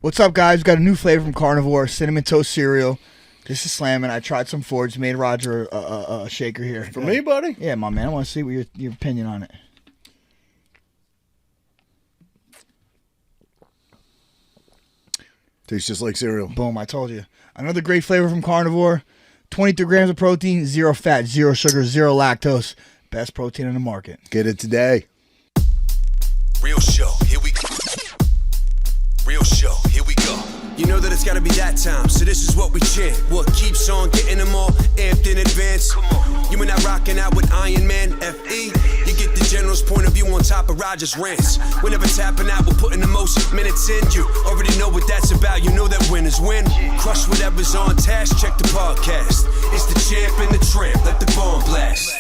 What's up, guys? Got a new flavor from Carnivore, cinnamon toast cereal. This is slamming. I tried some Fords, made Roger a shaker here. For me, buddy? Yeah, my man. I want to see what your opinion on it. Tastes just like cereal. Boom, I told you. Another great flavor from Carnivore. 22 grams of protein, 0 fat, 0 sugar, 0 lactose. Best protein in the market. Get it today. Real show, here we go. Real show, here we go. You know that it's gotta be that time, so this is what we chant. What keeps on getting them all amped in advance? Come on. You and I rocking out with Iron Man, FE. You get the general's point of view on top of Roger's rants. Whenever tapping out, we're putting the most minutes in. You already know what that's about, you know that winners win. Crush whatever's on task, check the podcast. It's the champ and the tramp, let the bomb blast.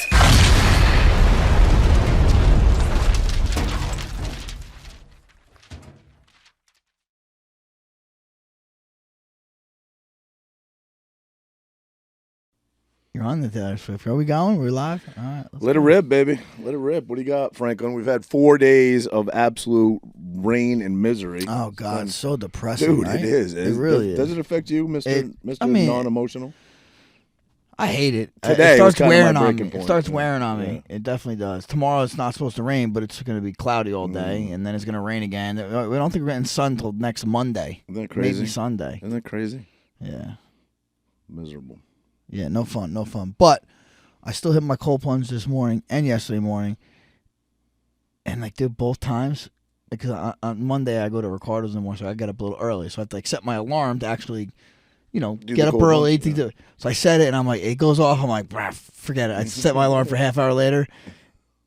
You're on the Taylor Swift. Are we going? We're live? All right. Let it rip, baby. Let it rip. What do you got, Franklin? We've had 4 days of absolute rain and misery. Oh, God. It's so depressing, Dude, right? it is. It really is. Does it affect you, Mr. I mean, non-emotional? I hate it. Today it starts was kinda wearing my on me. breaking It point. starts wearing on me. It definitely does. Tomorrow it's not supposed to rain, but it's going to be cloudy all day, and then it's going to rain again. We don't think we're getting sun until next Monday. Isn't that crazy? Maybe Sunday. Isn't that crazy? Yeah. Miserable. Yeah, no fun, no fun. But I still hit my cold plunge this morning and yesterday morning, and dude, both times, because on Monday I go to Ricardo's in the morning, so I got up a little early, so I have to set my alarm to actually, get up early. So I set it, and I'm like, it goes off. I'm like, forget it. I set my alarm for a half hour later,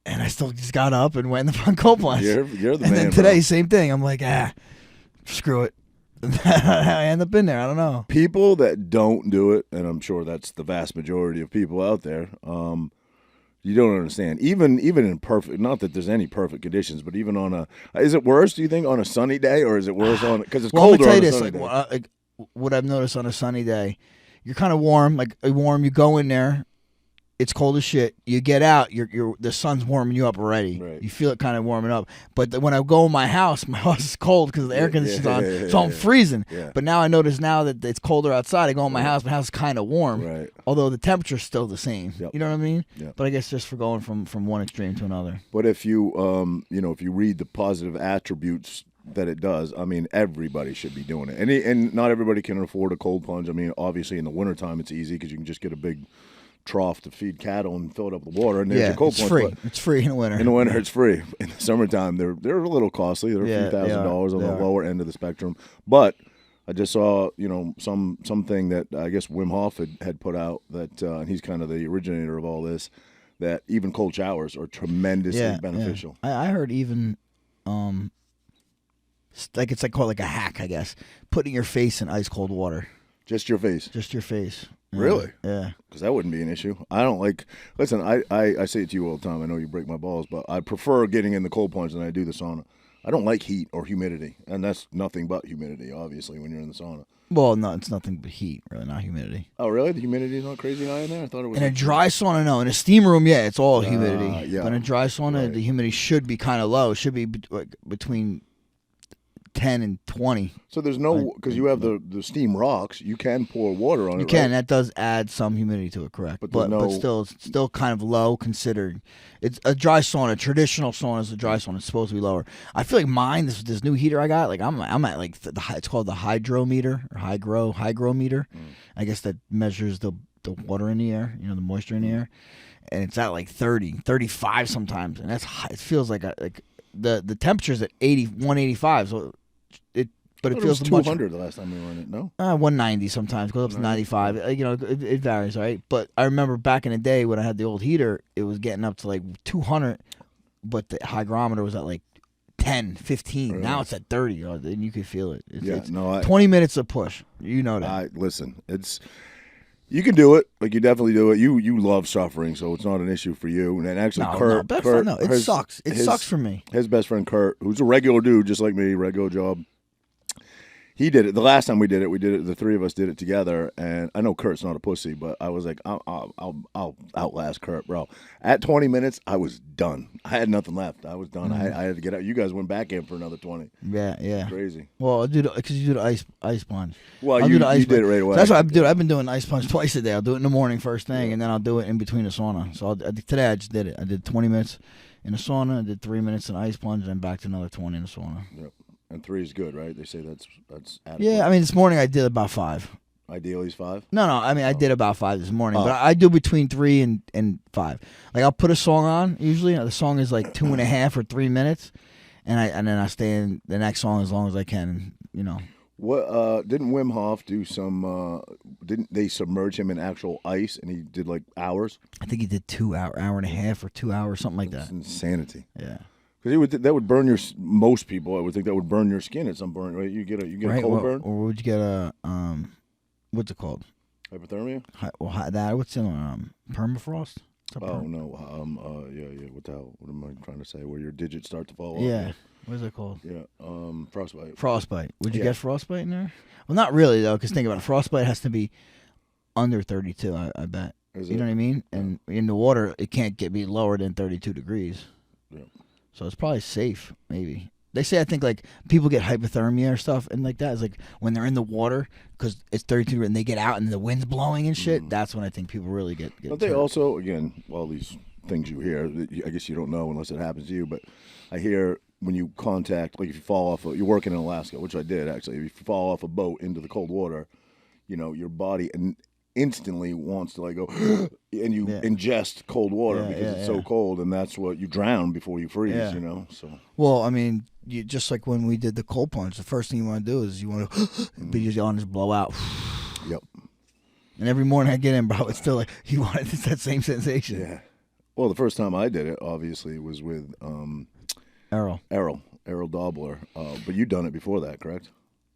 and I still just got up and went in the cold plunge. You're the and man, then today, same thing. I'm like, screw it. I end up in there. I don't know. People that don't do it, and I'm sure that's the vast majority of people out there, you don't understand. Even in perfect, not that there's any perfect conditions, but even on is it worse, do you think, on a sunny day, or is it worse because it's colder let me tell on you a this, sunny day? What I've noticed on a sunny day, you're kind of warm, you go in there, it's cold as shit. You get out, the sun's warming you up already. Right. You feel it kind of warming up. But when I go in my house is cold because the air conditioner's on, so I'm freezing. Yeah. But now I notice now that it's colder outside. I go in my house is kind of warm. Right. Although the temperature's still the same. Yep. You know what I mean? Yep. But I guess just for going from one extreme to another. But if you, if you read the positive attributes that it does, I mean, everybody should be doing it. And not everybody can afford a cold plunge. I mean, obviously in the wintertime it's easy because you can just get a big trough to feed cattle and fill it up with water, and there's your cold plunge. Free. It's free in the winter. In the winter, it's free. In the summertime, they're a little costly. They're a few $1,000s on the lower end of the spectrum. But I just saw, something that I guess Wim Hof had put out that, and he's kind of the originator of all this, that even cold showers are tremendously beneficial. Yeah. I heard even, it's called a hack, I guess, putting your face in ice cold water. Just your face. Just your face. Yeah. Really? Yeah. Because that wouldn't be an issue. I don't listen, I say it to you all the time. I know you break my balls, but I prefer getting in the cold plunge than I do the sauna. I don't like heat or humidity, and that's nothing but humidity, obviously, when you're in the sauna. Well, no, it's nothing but heat, really, not humidity. Oh, really? The humidity is not crazy high in there? I thought it was. In a dry sauna, no. In a steam room, yeah, it's all humidity. Yeah. But in a dry sauna, the humidity should be kind of low. It should be between 10 and 20. So there's no, because you have the steam rocks, you can pour water on it. You can. Right? That does add some humidity to it, correct? But still, it's still kind of low considered. It's a dry sauna. Traditional sauna is a dry sauna. It's supposed to be lower. I feel like mine, this new heater I got, I'm at it's called the hydrometer or hygrometer. I guess that measures the water in the air, the moisture in the air, and it's at 30, 35 sometimes, and that's high. It feels like the temperature's at 185, so but it feels was 200 the last time we were in it. No, 190 sometimes, goes up to 95. It varies, right? But I remember back in the day when I had the old heater, it was getting up to 200, but the hygrometer was at 10, 15. Really? Now it's at 30, and you can feel it. It's 20 minutes of push. You know that. Listen, you can do it. You definitely do it. You love suffering, so it's not an issue for you. And actually, Kurt, it sucks. It sucks for me. His best friend Kurt, who's a regular dude, just like me, regular job. He did it. The last time we did it, the three of us did it together. And I know Kurt's not a pussy, but I was like, I'll outlast Kurt, bro. At 20 minutes, I was done. I had nothing left. I was done. I had to get out. You guys went back in for another 20. Yeah. Crazy. Well, because you do the ice plunge. Well, you did it right away. So that's what I've been doing ice plunge twice a day. I'll do it in the morning first thing, and then I'll do it in between the sauna. So today I just did it. I did 20 minutes in the sauna. I did 3 minutes in ice plunge, and then back to another 20 in the sauna. Yep. And 3 is good, right? They say that's adequate. Yeah, I mean, this morning I did about 5. Ideally, is 5? No, I mean, I did about 5 this morning, but I do between 3 and 5. Like, I'll put a song on, usually. The song is like 2.5 or 3 minutes, and then I stay in the next song as long as I can, you know. What didn't Wim Hof do some? Didn't they submerge him in actual ice and he did like hours? I think he did 2 hour and a half or 2 hours, something like that. Insanity. Yeah. Because that would burn most people. I would think that would burn your skin at some point, right? You get a cold burn, or would you get a what's it called? Hypothermia. What's in permafrost? Oh no, yeah. What the hell? What am I trying to say? Where your digits start to fall off? Yeah. What is it called? Yeah, frostbite. Frostbite. Would you get frostbite in there? Well, not really though, because think about it. Frostbite has to be under 32. I bet. You know what I mean? And in the water, it can't be lower than 32 degrees. Yeah. So it's probably safe, maybe. They say, I think, like, people get hypothermia or stuff, and like that is like when they're in the water because it's 32 and they get out and the wind's blowing and shit. That's when I think people really get. But they also, again, all these things you hear, I guess you don't know unless it happens to you. But I hear when you contact, like if you fall off, you're working in Alaska, which I did actually. If you fall off a boat into the cold water, you know your body instantly wants to like go and you ingest cold water because it's so cold, and that's what you drown before you freeze, you know. So well, I mean, you just like when we did the cold plunge, the first thing you want to do is you want to be just on just blow out. Yep. And every morning I get in, bro, it's still like you want it's that same sensation. Yeah. Well, the first time I did it, obviously, was with Errol Dobler, but you'd done it before that, correct?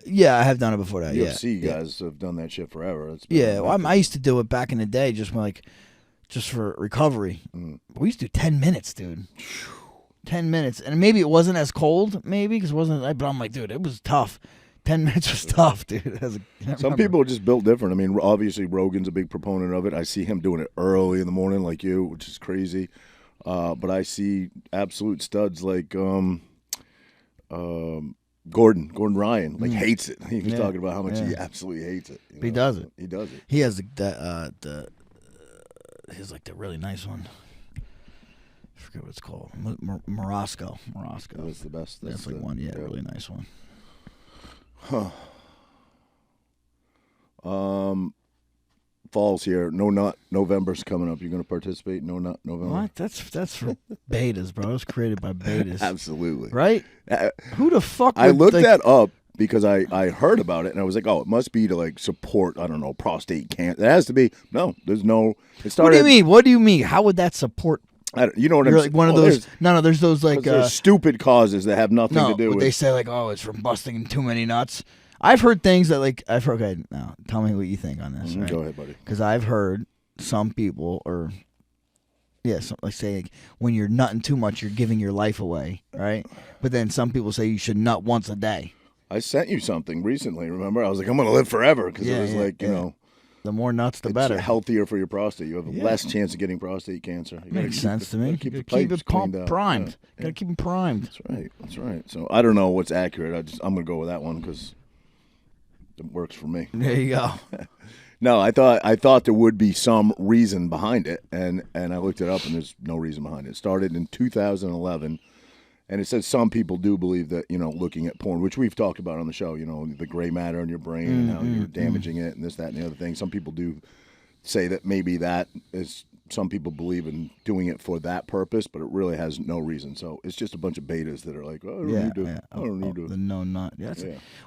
Yeah, I have done it before that. UFC guys have done that shit forever. Well, I used to do it back in the day, just for recovery. We used to do 10 minutes, dude. 10 minutes, and maybe it wasn't as cold, because it wasn't. But I'm like, dude, it was tough. 10 minutes was tough, dude. Some people are just built different. I mean, obviously Rogan's a big proponent of it. I see him doing it early in the morning, like you, which is crazy. But I see absolute studs like Gordon Ryan, like hates it. He was talking about how much he absolutely hates it. He does it. He does it. He has he's like the really nice one. I forget what it's called. Morosco. That's the best. That's like one. Yeah, really nice one. Huh. Fall's here. No Nut November's coming up. You're going to participate? No Nut November. What? That's for betas, bro. It was created by betas. Absolutely. Right? Who the fuck? I looked that up because I heard about it and I was like, oh, it must be to like support, I don't know, prostate cancer. It has to be. No, there's no. It started. What do you mean? What do you mean? How would that support? You know what I'm saying? Like one of those. No, there's those like there's stupid causes that have nothing to do with. They say like, oh, it's from busting too many nuts. I've heard things that like okay. Now tell me what you think on this. Right? Go ahead, buddy. Because I've heard some people like say like, when you're nutting too much, you're giving your life away, right? But then some people say you should nut once a day. I sent you something recently. Remember, I was like, I'm going to live forever because it was like you know. The more nuts, the better. It's healthier for your prostate. You have less chance of getting prostate cancer. Makes sense to me. Keep it primed. Got to keep them primed. That's right. So I don't know what's accurate. I'm going to go with that one because it works for me. There you go. No, I thought there would be some reason behind it, and I looked it up, and there's no reason behind it. It started in 2011. And it says some people do believe that, you know, looking at porn, which we've talked about on the show, you know, the gray matter in your brain and how you're damaging it and this, that, and the other thing. Some people do say that maybe that is, some people believe in doing it for that purpose, but it really has no reason. So it's just a bunch of betas that are like, oh, I don't need to. The no nut.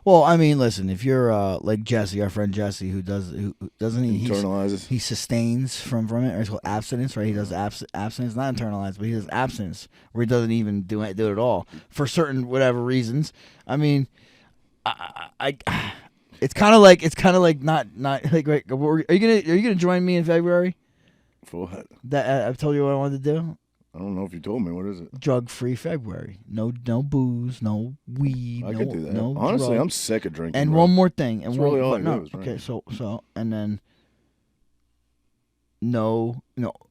Well, I mean, listen, if you're like Jesse, our friend Jesse, who doesn't he internalizes? He sustains from it, or it's called abstinence, right? He does abstinence, not internalized, but he does abstinence, where he doesn't even do it at all for certain whatever reasons. I mean, I it's kind of like not like. Are you gonna join me in February? For what? That I've told you what I wanted to do. I don't know if you told me. What is it? Drug-free February. No booze, no weed. I could do that. No Honestly, drugs. I'm sick of drinking. And bro. one more thing. And That's one, really all I no, do is okay, drink. so and then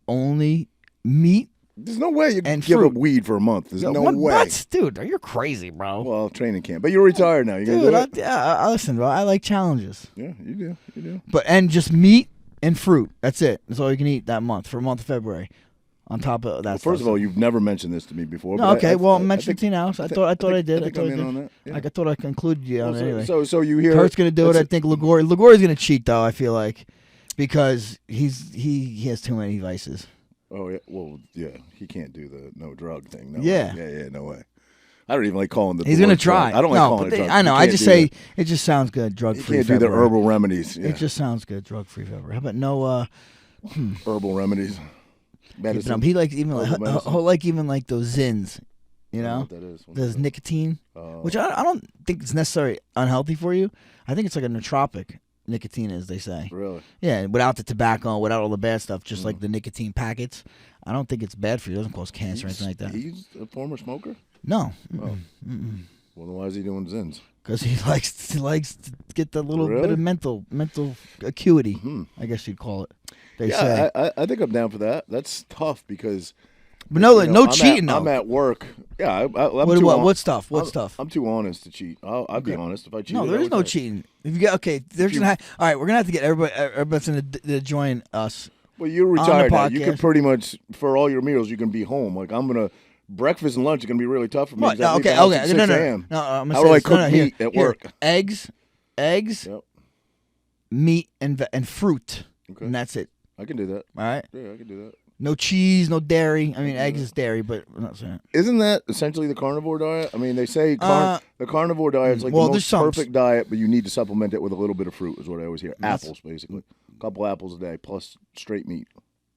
only meat. There's no way you can and give fruit. up weed for a month. There's no way. What? Dude, you're crazy, bro. Well, training camp. But you're retired now. You gonna do it? Listen, bro. I like challenges. Yeah, you do. You do. And just meat and fruit. That's it. That's all you can eat that month for a month of February. On top of that. Well, first of all, you've never mentioned this to me before. No, but okay. I mention it to you now. So I thought I did. I thought I did. On that. Yeah. I thought I concluded you on it anyway. So you hear Kurt's gonna do it. I think Ligori's gonna cheat though. I feel like because he has too many vices. Oh yeah, well yeah, he can't do the no drug thing. No Yeah. way. Yeah, no way. I don't even like calling the. He's gonna try. Drug. I don't like calling it drug. I know. I just say it just sounds good. Drug free. You can't do the herbal remedies. Yeah. It just sounds good. Drug free February. How about no herbal remedies? Medicine. He likes even like those Zins. You know, what that is. There's nicotine, which I don't think it's necessarily unhealthy for you. I think it's like a nootropic. Nicotine is, they say. Really? Yeah, without the tobacco, without all the bad stuff, just like the nicotine packets. I don't think it's bad for you. It doesn't cause cancer or anything like that. He's a former smoker? No. Oh. Well, then why is he doing Zins? Because he likes to get the little Really? bit of mental acuity, I guess you'd call it. They say. I think I'm down for that. That's tough because... But no, I'm cheating though. I'm at work. Yeah, I'm what stuff? What stuff? I'm too honest to cheat. I'd be honest if I cheated. No, there is no cheating. If you get all right. We're gonna have to get everybody's to join us. Well, you're retired now. You can pretty much for all your meals you can be home. Like I'm gonna breakfast and lunch are gonna be really tough for me. What? No, okay. No. I'm gonna How do I cook meat at work? Eggs, yep. meat and fruit, and that's it. I can do that. All right. Yeah, I can do that. No cheese, no dairy. I mean, eggs is dairy, but I'm not saying. Isn't that essentially the carnivore diet? I mean, they say the carnivore diet is like the most perfect diet, but you need to supplement it with a little bit of fruit, is what I always hear. Apples, basically. A couple apples a day, plus straight meat.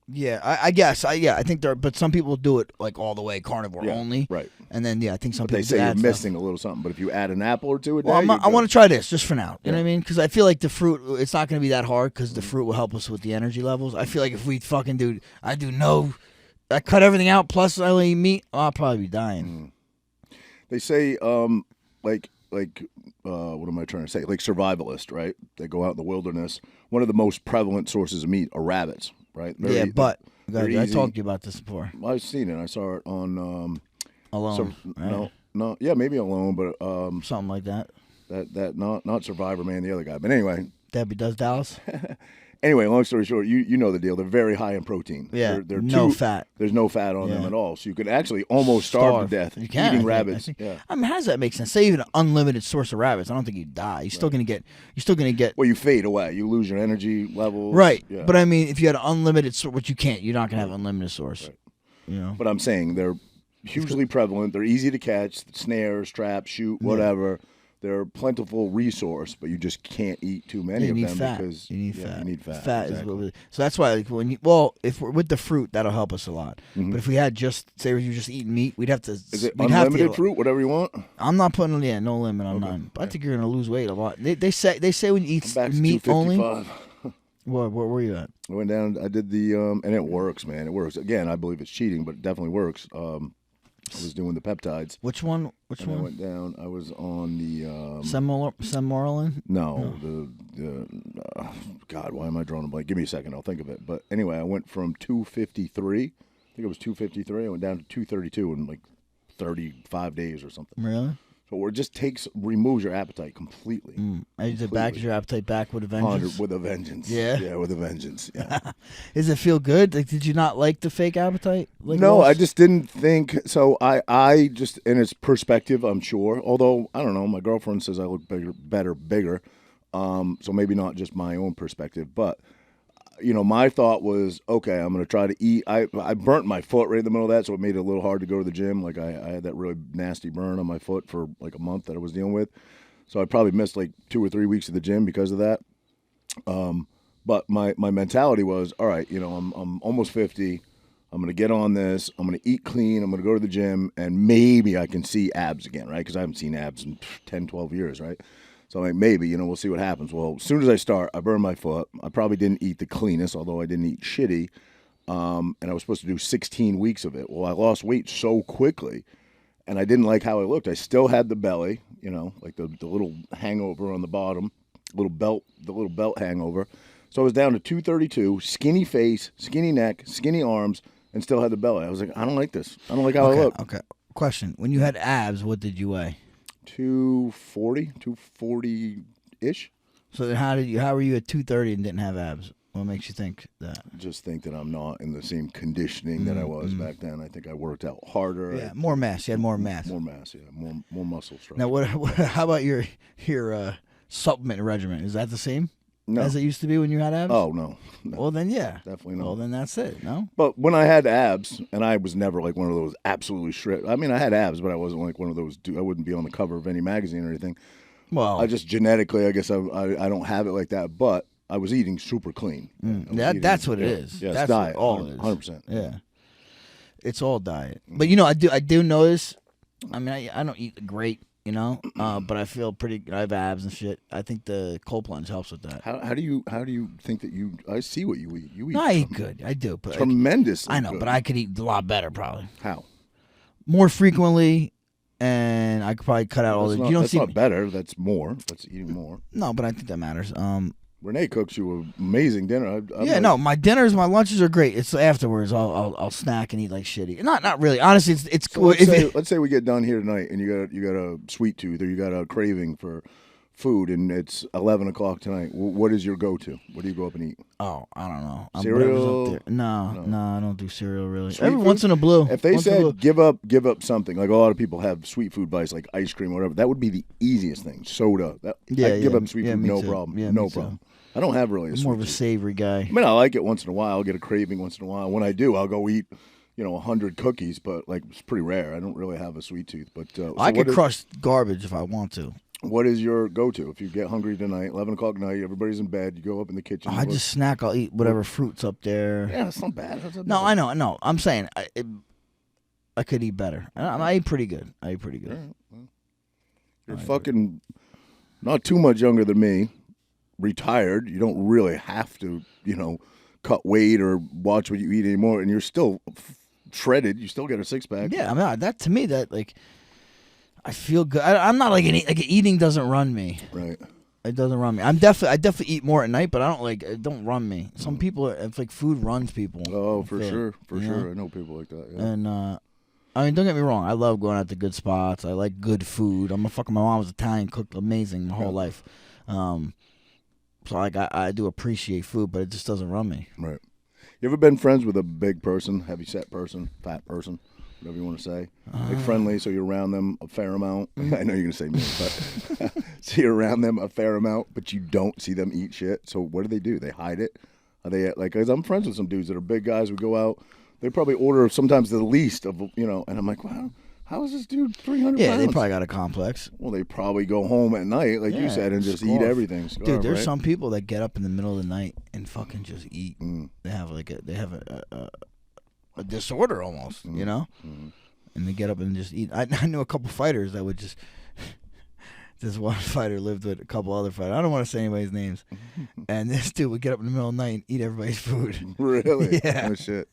Yeah, I guess. I think but some people do it like all the way carnivore only. Right. And then, I think some people they say you're missing a little something, but if you add an apple or two a day. Well, I want to try this just for now. You know what I mean? Because I feel like the fruit, it's not going to be that hard because the fruit will help us with the energy levels. I feel like if we fucking I cut everything out, plus I only eat meat, I'll probably be dying. They say, what am I trying to say? Like survivalists, right? They go out in the wilderness. One of the most prevalent sources of meat are rabbits, right? I talked to you about this before. I've seen it. I saw it on Alone. Right? No, yeah, maybe Alone, but something like that. That not Survivor Man, the other guy. But anyway, Debbie does Dallas. Anyway, long story short, you know the deal. They're very high in protein. Yeah, no fat. There's no fat on them at all, so you could actually almost starve to death eating rabbits. I mean, how does that make sense? Say even an unlimited source of rabbits, I don't think you die. You're still gonna get. Well, you fade away. You lose your energy levels. Right, yeah. But I mean, if you had an unlimited source, which you can't, you're not gonna have an unlimited source. Right. You know. But I'm saying they're hugely prevalent. They're easy to catch. Snares, traps, shoot, whatever. They're a plentiful resource, but you just can't eat too many of them because you need fat. You need fat. Fat exactly. So that's why if we're with the fruit, that'll help us a lot. Mm-hmm. But if we had you're just eating meat, we'd have to. Is it unlimited fruit? Whatever you want. I'm not putting no limit on none. But I think you're gonna lose weight a lot. They say when you eat meat only. Where were you at? I went down. I did the and it works, man. It works. Again, I believe it's cheating, but it definitely works. I was doing the peptides. Which one? I went down. I was on the Semorolin? No, God, why am I drawing a blank? Give me a second, I'll think of it. But anyway, I went from 253. I think it was 253. I went down to 232 in like 35 days or something. Really? So it removes your appetite completely. Is it back? Is your appetite back with a vengeance? With a vengeance. Yeah? Yeah, with a vengeance. Yeah. Does it feel good? Like, did you not like the fake appetite? No, I just didn't think. So I just, in its perspective, I'm sure. Although, I don't know, my girlfriend says I look bigger. So maybe not just my own perspective. But, my thought was, okay, I'm going to try to eat. I burnt my foot right in the middle of that, so it made it a little hard to go to the gym. Like I had that really nasty burn on my foot for like a month that I was dealing with. So I probably missed like 2 or 3 weeks of the gym because of that. But my mentality was, all right, I'm almost 50. I'm going to get on this. I'm going to eat clean. I'm going to go to the gym, and maybe I can see abs again, right? Because I haven't seen abs in 10, 12 years, right? So I'm like, maybe, we'll see what happens. Well, as soon as I start, I burn my foot. I probably didn't eat the cleanest, although I didn't eat shitty. and I was supposed to do 16 weeks of it. Well, I lost weight so quickly, and I didn't like how I looked. I still had the belly, like the little hangover on the bottom, the little belt hangover. So I was down to 232, skinny face, skinny neck, skinny arms, and still had the belly. I was like, I don't like this. I don't like how I look. Okay. Question: when you had abs, what did you weigh? 240-ish. So then how were you at 230 and didn't have abs? What makes you think that? Just think that I'm not in the same conditioning that I was back then. I think I worked out harder. Yeah, more mass. You had more mass. More mass, yeah. More muscle structure. Now, how about your supplement regimen? Is that the same as it used to be when you had abs? Oh, no. Well, then, yeah. Definitely not. Well, then that's it, no? But when I had abs, and I was never like one of those absolutely shredded. I mean, I had abs, but I wasn't like one of those. I wouldn't be on the cover of any magazine or anything. Well, I just genetically, I guess I don't have it like that, but I was eating super clean. That's what it is. Yeah, that's diet. All it is. 100%. Yeah, it's all diet. But I do notice. I mean, I don't eat great, but I feel pretty. I have abs and shit. I think the cold plunge helps with that. How do you think that you? I see what you eat. You eat. No, I eat good. I do. But tremendously. I know, good. but I could eat a lot better probably. How? More frequently. And I could probably cut out all the. That's not better. That's more. That's eating more. No, but I think that matters. Renee cooks you an amazing dinner. My dinners, my lunches are great. It's afterwards I'll snack and eat like shitty. Not really. Honestly, it's so let's say we get done here tonight, and you got a sweet tooth or you got a craving for food, and it's 11 o'clock tonight. What is your go-to? What do you go up and eat? Oh, I don't know. Cereal? No, I don't do cereal really. Sweet Every food? once in a blue. If they said give up something, like a lot of people have sweet food bites, like ice cream or whatever, that would be the easiest thing. Soda. I give up sweet food, no problem. Yeah, no problem. I don't have really a I'm sweet more of a tooth. savory guy. I mean, I like it once in a while. I'll get a craving once in a while. When I do, I'll go eat 100 cookies, but like it's pretty rare. I don't really have a sweet tooth. But I could crush garbage if I want to. What is your go-to? If you get hungry tonight, 11 o'clock at night, everybody's in bed, you go up in the kitchen. I just snack. I'll eat whatever fruit's up there. Yeah, that's not bad. No, I know. I'm saying I could eat better. I eat pretty good. Right. Well, you're fucking not too much younger than me. Retired. You don't really have to, cut weight or watch what you eat anymore, and you're still shredded. You still get a six-pack. Yeah, I mean, that to me, that like... I feel good. I'm not like eating doesn't run me. Right. It doesn't run me. I definitely eat more at night, but I don't it don't run me. Some people, it's like food runs people. Oh, for sure. I know people like that. Yeah. And I mean, don't get me wrong. I love going out to good spots. I like good food. My mom was Italian, cooked amazing my whole life. So like I do appreciate food, but it just doesn't run me. Right. You ever been friends with a big person, heavy-set person, fat person? Whatever you want to say, like friendly, so you're around them a fair amount. I know you're gonna say me, but so you're around them a fair amount, but you don't see them eat shit. So what do? They hide it? Are they like? Cause I'm friends with some dudes that are big guys. We go out, they probably order sometimes the least of, and I'm like, wow, how is this dude 300 Yeah, pounds? they probably got a complex. Well, they probably go home at night, like you said, and just eat everything. Dude, there's some people that get up in the middle of the night and fucking just eat. They have a disorder almost, and they get up and just eat. I knew a couple fighters that would just. This one fighter lived with a couple other fighters. I don't want to say anybody's names, and this dude would get up in the middle of the night and eat everybody's food. Really? Yeah. Oh shit.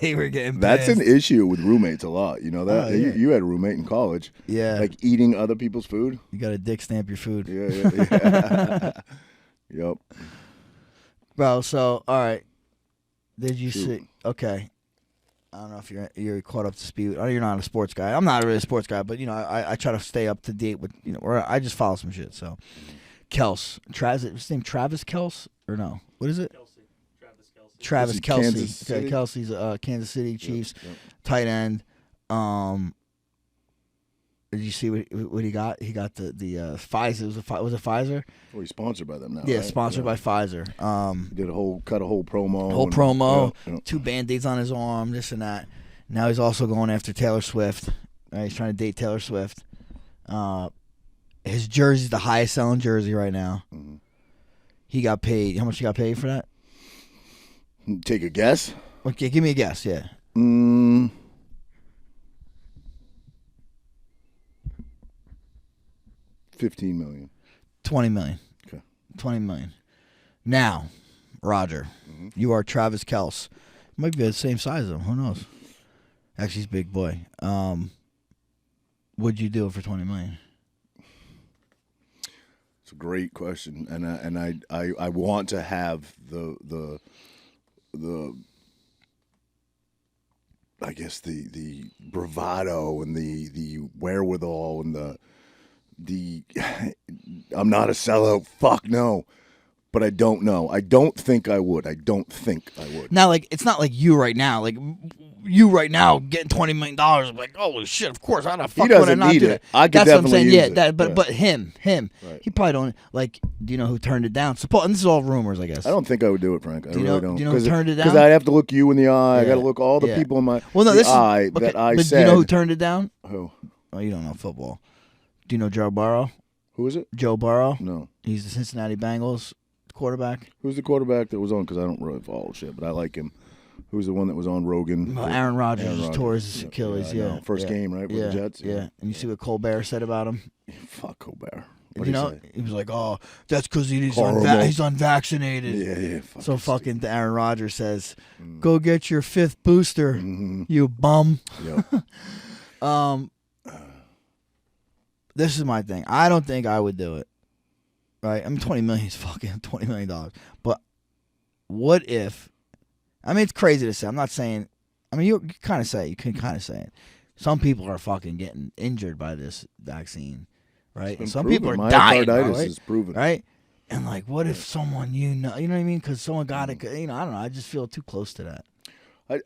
They were getting. That's pissed. an issue with roommates a lot. You know that you had a roommate in college. Yeah. Like eating other people's food. You got to dick stamp your food. Yeah. Yep. Bro, so all right. Did you see? Okay, I don't know if you're caught up to speed. I know you're not a sports guy. I'm not really a sports guy, but I try to stay up to date with or I just follow some shit. So, Kels, is his name Travis Kels or no? What is it? Travis Kelce. Okay, Kelce's Kansas City Chiefs tight end. Did you see what he got? He got the Pfizer. Was it Pfizer? Well, he's sponsored by them now. Yeah, right? Sponsored by Pfizer. He did cut a whole promo. Whole promo. Yeah. 2 Band-Aids on his arm. This and that. Now he's also going after Taylor Swift. He's trying to date Taylor Swift. His jersey's the highest selling jersey right now. Mm-hmm. He got paid. How much he got paid for that? Take a guess. Okay, give me a guess. Yeah. 15 million. 20 million. Okay. 20 million. Now, Roger, you are Travis Kelce. Might be the same size as him. Who knows? Actually, he's a big boy. Would you do it for $20 million? It's a great question, and I want to have the I guess the bravado and the wherewithal and the I'm not a sellout. Fuck no. But I don't know. I don't think I would. Now, like, it's not like you right now. Like, you right now getting $20 million. Like, holy shit, of course. How the fuck would I not do it? I could That's what I'm saying. use Yeah, it. but him. Right. He probably don't. Like, do you know who turned it down? And this is all rumors, I guess. I don't think I would do it, Frank. I really don't. Do you know who turned it down? Because I'd have to look you in the eye. I got to look all the people in my eye that I but said. Do you know who turned it down? Who? Oh, you don't know football. Do you know Joe Burrow? Who is it? Joe Burrow. No. He's the Cincinnati Bengals quarterback. Who's the quarterback that was on? Because I don't really follow shit, but I like him. Who's the one that was on Rogan? Well, Aaron Rodgers tore his Achilles. Yeah, first game, right, with the Jets. Yeah, and you see what Colbert said about him? Fuck Colbert. He was like, "Oh, that's because he's unvaccinated." Yeah. So fucking Aaron Rodgers says, "Go get your 5th booster, you bum." Yep. This is my thing. I don't think I would do it. Right? I mean, $20 million is fucking $20 million. But what if? I mean, it's crazy to say. I'm not saying. I mean, you can kind of say it. Some people are fucking getting injured by this vaccine, right? And some people are dying. Myocarditis is proven, right? And like, what if someone you know what I mean? Because someone got it. I don't know. I just feel too close to that.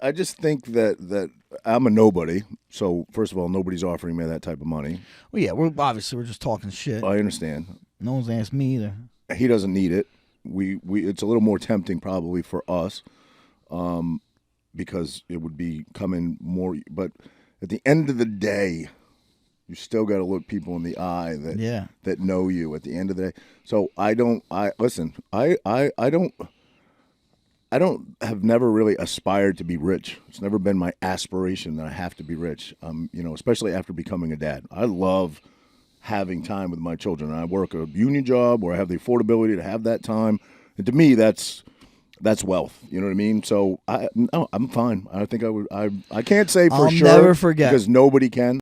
I just think that I'm a nobody. So first of all, nobody's offering me that type of money. Well, yeah, we're just talking shit. I understand. No one's asked me either. He doesn't need it. We it's a little more tempting probably for us, because it would be coming more. But at the end of the day, you still got to look people in the eye that know you. At the end of the day, so I don't have never really aspired to be rich. It's never been my aspiration that I have to be rich. Especially after becoming a dad. I love having time with my children. I work a union job where I have the affordability to have that time. And to me, that's wealth. You know what I mean? So I'm fine. I think I would. I can't say for sure. I'll never forget, because nobody can.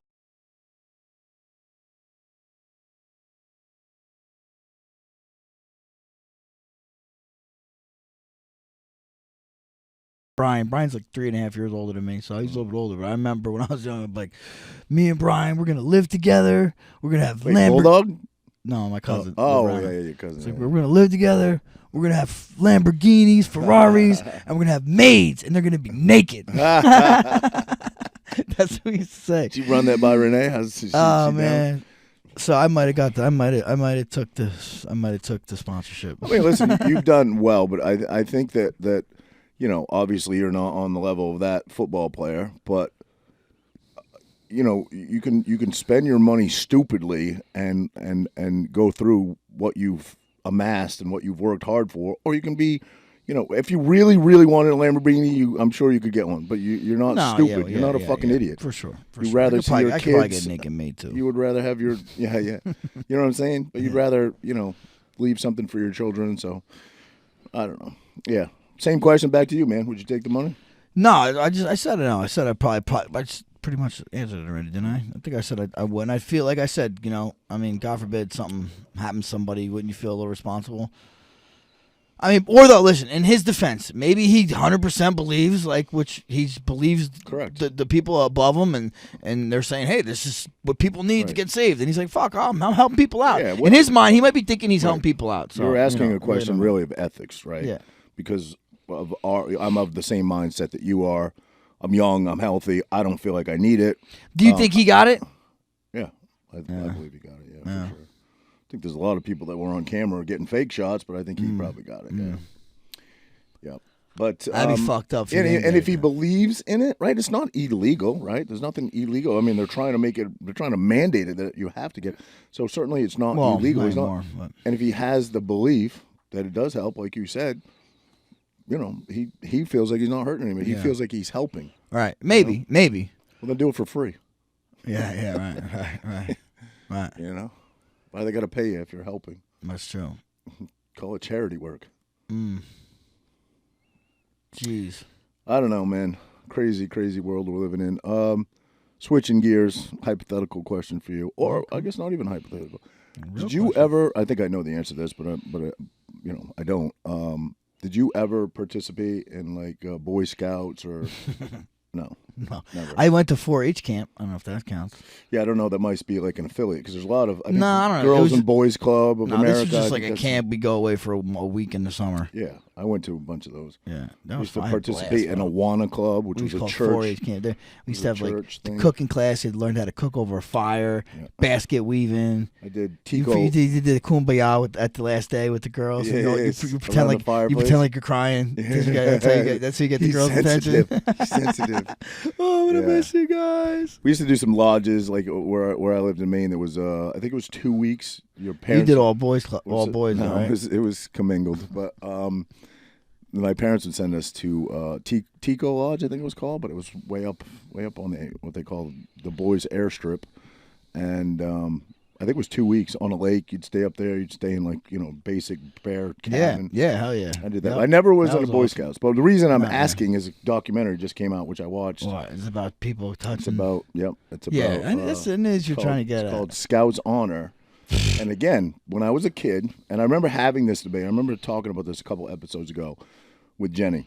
Brian's like 3.5 years older than me, so he's a little bit older. But I remember when I was young, I'm like, me and Brian, we're gonna live together. We're gonna have Bulldog? No, my cousin. Yeah, your cousin. Like, we're gonna live together. We're gonna have Lamborghinis, Ferraris, and we're gonna have maids, and they're gonna be naked. That's what he used to say. Did you run that by Renee? Man. Down? So I might have I might have took the sponsorship. I mean, listen, you've done well, but I think that. Obviously you're not on the level of that football player, but you can spend your money stupidly and go through what you've amassed and what you've worked hard for, or you can be, if you really, really wanted a Lamborghini, I'm sure you could get one, but you're not stupid. You're not a fucking idiot. For sure. You'd rather see your I kids. could probably get naked made too. You would rather have your You know what I'm saying? But you'd rather leave something for your children. So I don't know. Yeah. Same question back to you, man. Would you take the money? No, I said it. No, I said I probably. I just pretty much answered it already, didn't I? I think I said I would. And I feel like I said, I mean, God forbid something happens to somebody, wouldn't you feel a little responsible? I mean, listen, in his defense, maybe he 100% believes, which he believes correct. The people above him, and they're saying, hey, this is what people need to get saved. And he's like, fuck, I'm helping people out. Yeah, in his mind, he might be thinking he's helping people out. So, you're asking a question really of ethics, right? Yeah. Because I'm of the same mindset that you are. I'm young. I'm healthy. I don't feel like I need it. Do you think he got it? Yeah, I believe he got it. Yeah, for sure. I think there's a lot of people that were on camera getting fake shots, but I think he probably got it. Yeah. But that'd be fucked up. And if he believes in it, right? It's not illegal, right? There's nothing illegal. I mean, they're trying to mandate it that you have to get. So certainly, it's not illegal. He's not. And if he has the belief that it does help, like you said. He feels like he's not hurting anybody. He feels like he's helping. Right. Maybe. Well, then do it for free. Yeah. Right. Why do they got to pay you if you're helping? That's true. Call it charity work. Jeez. I don't know, man. Crazy, crazy world we're living in. Switching gears, hypothetical question for you, or I guess not even hypothetical. Did you ever? I think I know the answer to this, but I don't. Did you ever participate in like Boy Scouts or? No, never. I went to 4-H camp. I don't know if that counts. Yeah, I don't know. That might be like an affiliate because there's a lot of I don't know. Girls and Boys Club of America. This was just like a camp. We go away for a week in the summer. Yeah, I went to a bunch of those. Yeah, that was fun. I used to participate in Awana Club, which was a church. 4-H camp. We used to have like the cooking class. You learned how to cook over a fire, basket weaving. I did Tico. You did the kumbaya at the last day with the girls. Yeah, you pretend like you're crying. Yeah. That's how you get the girls' attention. Sensitive. Oh, I'm gonna miss you guys. We used to do some lodges, like where I lived in Maine. There was, I think it was 2 weeks. Your parents. You did all boys, all boys. No, right? it was commingled. But my parents would send us to Tico Lodge, I think it was called, but it was way up on what they call the boys' airstrip, and I think it was 2 weeks on a lake. You'd stay up there. You'd stay in like basic bare cabin. Yeah, hell yeah. I did that. I never was in a Boy Scouts, but the reason I'm asking is a documentary just came out, which I watched. What? It's about people touching. It's about It's about and that's the news you're trying to get. It's called Scouts Honor. And again, when I was a kid, and I remember having this debate. I remember talking about this a couple episodes ago with Jenny,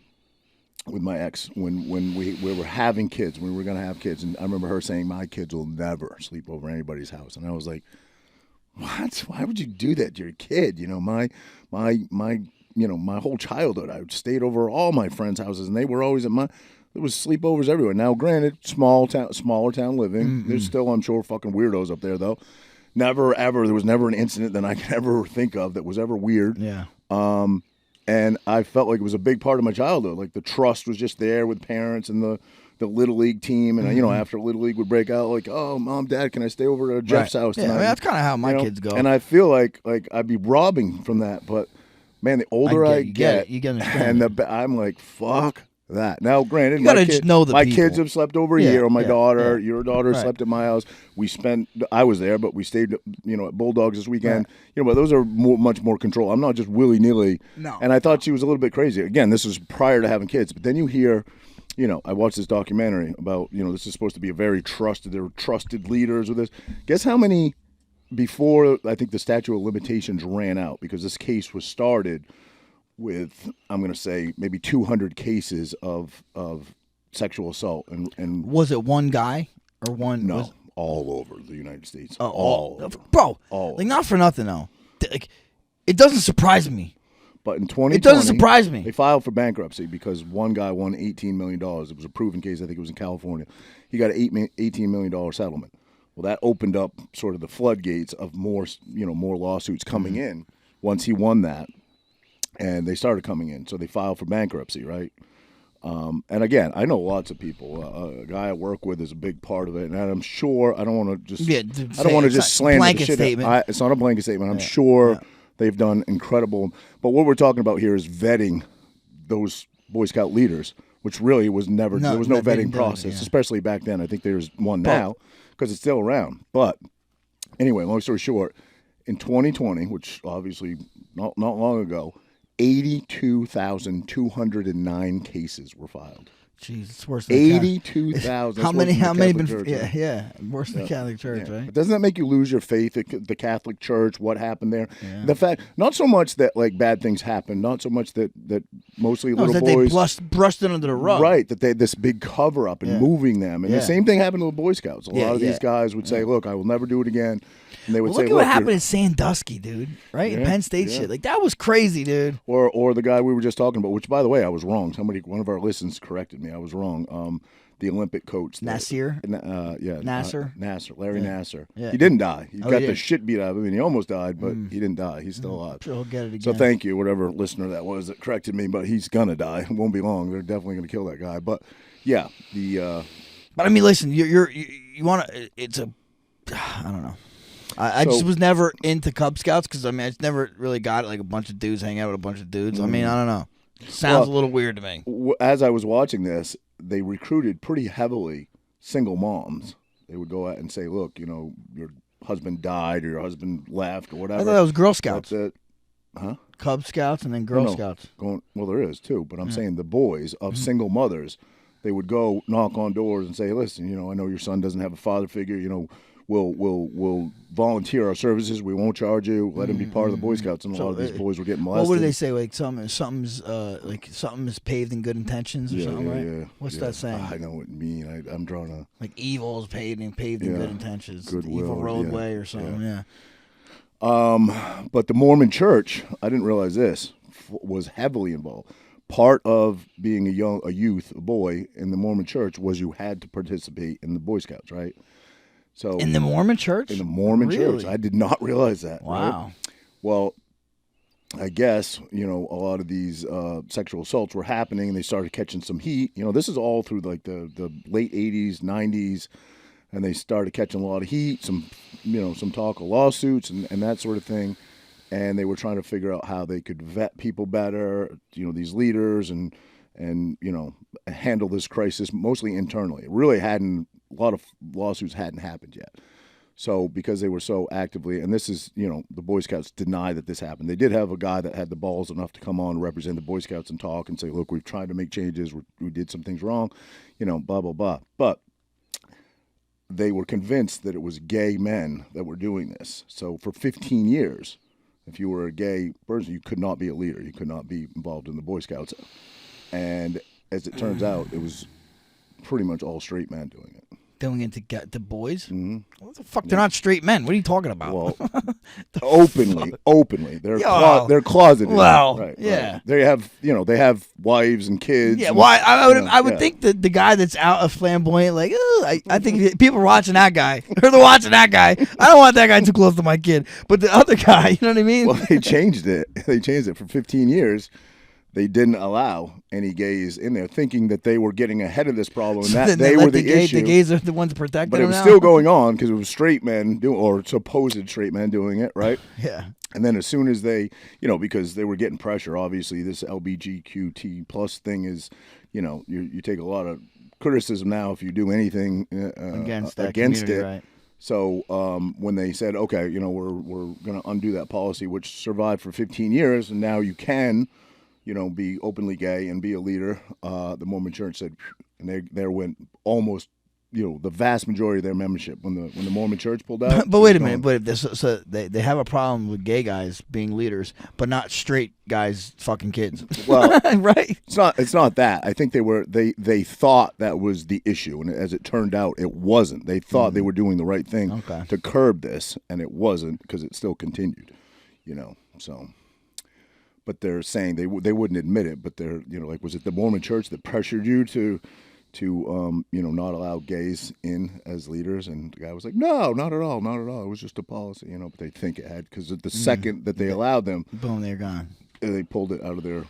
with my ex, when we were having kids, when we were going to have kids, and I remember her saying, "My kids will never sleep over anybody's house," and I was like, "What? Why would you do that to your kid?" My whole childhood, I stayed over all my friends' houses, and they were always there was sleepovers everywhere. Now, granted, smaller town living. Mm-hmm. There's still, I'm sure, fucking weirdos up there, though. Never, ever, there was never an incident that I can ever think of that was ever weird. Yeah. And I felt like it was a big part of my childhood. Like the trust was just there with parents and the Little League team. And, after Little League would break out, like, "Oh, Mom, Dad, can I stay over at Jeff's house tonight?" Yeah, that's kind of how my kids go. And I feel like I'd be robbing from that. But, man, the older I get, and I'm like, fuck that. Now, granted, you gotta just know my kids have slept over here, or my daughter, your daughter slept at my house. I was there, but we stayed, at Bulldogs this weekend. Right. But those are much more control. I'm not just willy nilly. No. And I thought she was a little bit crazy. Again, this was prior to having kids, but then you hear, I watched this documentary about, this is supposed to be there were trusted leaders with this. Guess how many before I think the statute of limitations ran out, because this case was started with, I'm going to say, maybe 200 cases of sexual assault. And was it one guy or one? No, all over the United States. Oh, all over. Bro, all like, not for nothing, though. Like, it doesn't surprise me. But in 2020, it doesn't surprise me. They filed for bankruptcy because one guy won $18 million. It was a proven case. I think it was in California. He got an $18 million settlement. Well, that opened up sort of the floodgates of more lawsuits coming in once he won that. And they started coming in. So they filed for bankruptcy, right? And again, I know lots of people. A guy I work with is a big part of it. And I'm sure, I don't want to just slander the shit. It's not a blanket statement. I'm sure they've done incredible. But what we're talking about here is vetting those Boy Scout leaders, which really was never, there was no vetting process, especially back then. I think there's one now because it's still around. But anyway, long story short, in 2020, which obviously not long ago, 82,209 cases were filed. Jeez, it's worse than 82,000. How many been? Worse than the Catholic Church, right? But doesn't that make you lose your faith in the Catholic Church? What happened there? Yeah. The fact, not so much that like bad things happened, not so much that mostly little boys they brushed it under the rug, right? That they this big cover up and moving them, and the same thing happened to the Boy Scouts. A lot of these guys would say, "Look, I will never do it again." And they would say, look at what happened in Sandusky, dude. Right in Penn State, shit like that was crazy, dude. Or the guy we were just talking about, which by the way, I was wrong. One of our listeners corrected me. I was wrong. The Olympic coach, Nasser. Nasser, Larry Nasser. Yeah. He didn't die. He got the shit beat out of him. He almost died, but he didn't die. He's still alive. Sure, he'll get it again. So thank you, whatever listener that was that corrected me. But he's gonna die. It won't be long. They're definitely gonna kill that guy. But yeah, But I mean, listen, you want to? It's a, I don't know. I just was never into Cub Scouts because I just never really got it. Like a bunch of dudes hang out with a bunch of dudes. I mean, I don't know. Sounds a little weird to me. As I was watching this, they recruited pretty heavily single moms. They would go out and say, "Look, your husband died or your husband left or whatever." I thought that was Girl Scouts. Huh? Cub Scouts and then Girl Scouts. Well, there is too, but I'm saying the boys of single mothers, they would go knock on doors and say, "Listen, I know your son doesn't have a father figure. We'll volunteer our services. We won't charge you. Let him be part of the Boy Scouts." And a lot of these boys were getting molested. Well, what do they say? Like something's paved in good intentions or something, right? Yeah. What's that saying? I know what you mean. I'm drawing a like evil is paved in good intentions. Goodwill, evil roadway or something. Yeah. But the Mormon Church, I didn't realize this, was heavily involved. Part of being a boy in the Mormon Church was you had to participate in the Boy Scouts, right? So in the Mormon Church? In the Mormon Church. I did not realize that. Wow. Right? Well, I guess, a lot of these sexual assaults were happening and they started catching some heat. This is all through like the late 80s, 90s, and they started catching a lot of heat, some talk of lawsuits and that sort of thing. And they were trying to figure out how they could vet people better, these leaders and handle this crisis mostly internally. It really a lot of lawsuits hadn't happened yet. So because they were so actively, and this is, the Boy Scouts deny that this happened. They did have a guy that had the balls enough to come on and represent the Boy Scouts and talk and say, look, we've tried to make changes. We did some things wrong, blah, blah, blah. But they were convinced that it was gay men that were doing this. So for 15 years, if you were a gay person, you could not be a leader. You could not be involved in the Boy Scouts. And as it turns out, it was pretty much all straight men doing it. Doing it to get the boys? Mm-hmm. What the fuck? They're not straight men. What are you talking about? Well, openly. They're closeted. Well, right, yeah. Right. They have wives and kids. Yeah, well, I would think that the guy that's out of flamboyant, like, I think people are watching that guy. Or they're watching that guy. I don't want that guy too close to my kid. But the other guy, you know what I mean? Well, they changed it. They changed it for 15 years. They didn't allow any gays in there, thinking that they were getting ahead of this problem and that they were the issue. The gays are the ones protecting them. But it was still going on because it was straight men or supposed straight men doing it, right? Yeah. And then as soon as they, because they were getting pressure, obviously this LGBTQT plus thing is, you take a lot of criticism now if you do anything against it. Right. So when they said, okay, we're going to undo that policy, which survived for 15 years, and now you can be openly gay and be a leader. The Mormon Church said, and there went almost, the vast majority of their membership when the Mormon Church pulled out. But wait a minute, so they have a problem with gay guys being leaders, but not straight guys fucking kids. Well, right? It's not that. I think they thought that was the issue, and as it turned out, it wasn't. They thought they were doing the right thing to curb this, and it wasn't because it still continued. So. But they're saying they wouldn't admit it. But they're was it the Mormon Church that pressured you to not allow gays in as leaders? And the guy was like, no, not at all. It was just a policy, But they think it had because the second that they allowed them, boom, they're gone. They pulled it out of their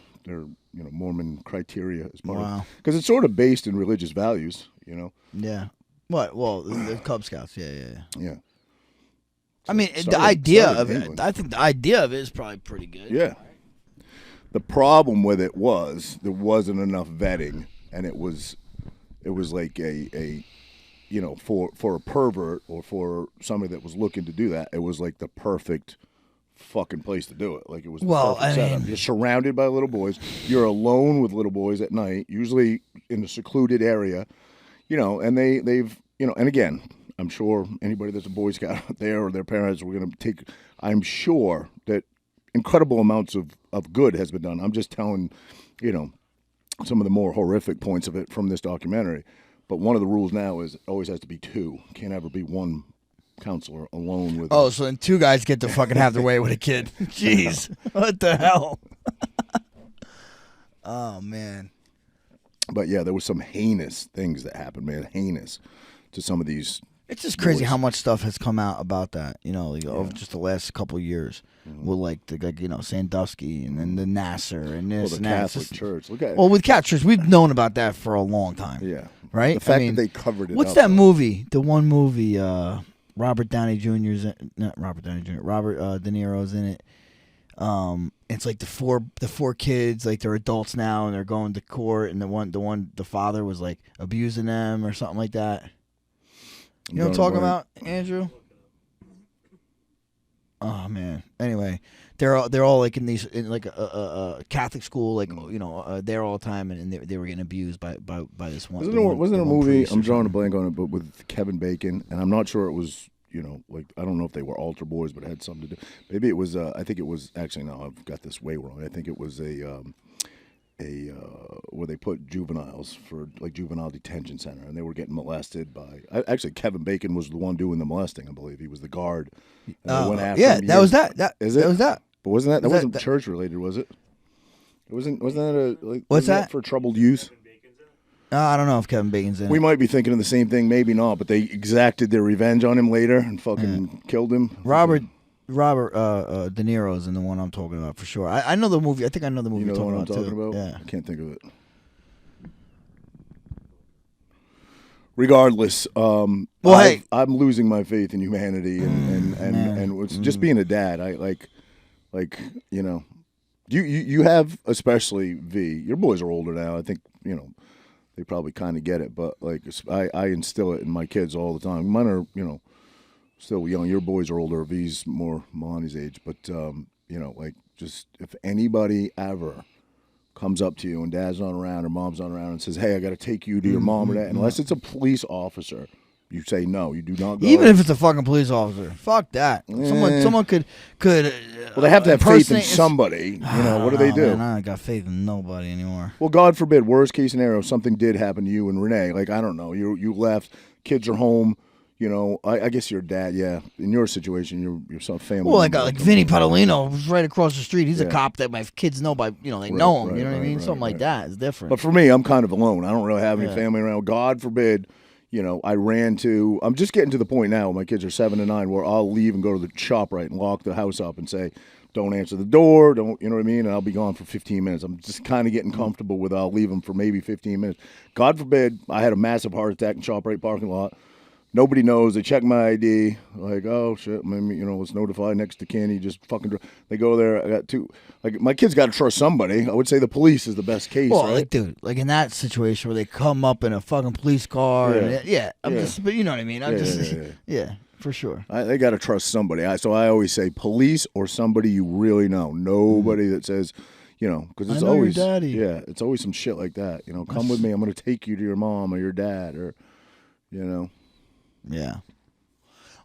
Mormon criteria as part of because it's sort of based in religious values, Yeah. What? Well, the Cub Scouts. Yeah. So I mean, the idea of it. I think the idea of it is probably pretty good. Yeah. The problem with it was there wasn't enough vetting, and it was like a for a pervert or for somebody that was looking to do that, it was like the perfect fucking place to do it. Like it was the perfect setup. You're surrounded by little boys. You're alone with little boys at night, usually in a secluded area, and they've and again, I'm sure anybody that's a Boy Scout out there or their parents were going to take. I'm sure that incredible amounts of good has been done. I'm just telling, some of the more horrific points of it from this documentary. But one of the rules now is it always has to be two. Can't ever be one counselor alone with. Oh, so then two guys get to fucking have their way with a kid. Jeez, what the hell? Oh man. But yeah, there was some heinous things that happened, man. Heinous to some of these. It's just crazy how much stuff has come out about that, over just the last couple of years. With Sandusky and then the Nasser and this the and that. Catholic Church. Look at it. Well, with Catholic Church, we've known about that for a long time. Yeah. Right? The fact that they covered it what's up. That movie? The one movie, Robert Downey Jr.'s not Robert Downey Jr., Robert De Niro's in it. It's like the four kids, like they're adults now and they're going to court, and the father was like abusing them or something like that. You know what I'm talking about, Andrew? Oh man. Anyway, they're all like in like a Catholic school, like there all the time, and they were getting abused by this one. Wasn't there a movie? I'm drawing a blank on it, but with Kevin Bacon, and I'm not sure it was. Like I don't know if they were altar boys, but it had something to do. Maybe it was. I think it was actually. No, I've got this way wrong. I think it was a where they put juveniles for like juvenile detention center, and they were getting molested by. Actually, Kevin Bacon was the one doing the molesting. I believe he was the guard. Yeah, that was that. That was that. But wasn't that wasn't church related? Was it? Wasn't that a like? What's that for troubled youth? I don't know if Kevin Bacon's in it. We might be thinking of the same thing, maybe not, but they exacted their revenge on him later and fucking killed him. Robert De Niro's in the one I'm talking about for sure. I know the movie. I think I know the movie you're talking about too. Yeah. I can't think of it. Regardless, I'm losing my faith in humanity and it's just being a dad. I like you have, especially V. Your boys are older now. I think they probably kind of get it, but like I instill it in my kids all the time. Mine are, still young. Your boys are older. V's more Melania's age, but like just if anybody ever comes up to you and dad's not around or mom's not around and says, "Hey, I got to take you to your mom or dad," unless it's a police officer, you say no. You do not go. Even if it's a fucking police officer, fuck that. Someone could. Well, they have to have faith in somebody. What do they do? Man, I got faith in nobody anymore. Well, God forbid, worst case scenario, something did happen to you and Renee. Like, I don't know, you left, kids are home. I guess your dad. Yeah, in your situation, you're some family. Well, I got like Vinny Padolino was right across the street. He's a cop that my kids know by. They know him. Right, you know what I mean? Something like that is different. But for me, I'm kind of alone. I don't really have any family around. God forbid. I'm just getting to the point now. My kids are 7 and 9, where I'll leave and go to the ShopRite and lock the house up and say, "Don't answer the door." Don't, you know what I mean? And I'll be gone for 15 minutes. I'm just kind of getting comfortable with I'll leave them for maybe 15 minutes. God forbid, I had a massive heart attack in ShopRite parking lot. Nobody knows. They check my ID. Like, oh shit, maybe, let's notify next to Kenny. Just fucking. They go there. I got two. Like, my kids got to trust somebody. I would say the police is the best case. Well, right? like, dude, like in that situation where they come up in a fucking police car. But you know what I mean. Yeah, for sure. They got to trust somebody. So I always say police or somebody you really know. Nobody that says, because it's always your daddy. Yeah, it's always some shit like that. Come with me. I'm going to take you to your mom or your dad or, Yeah.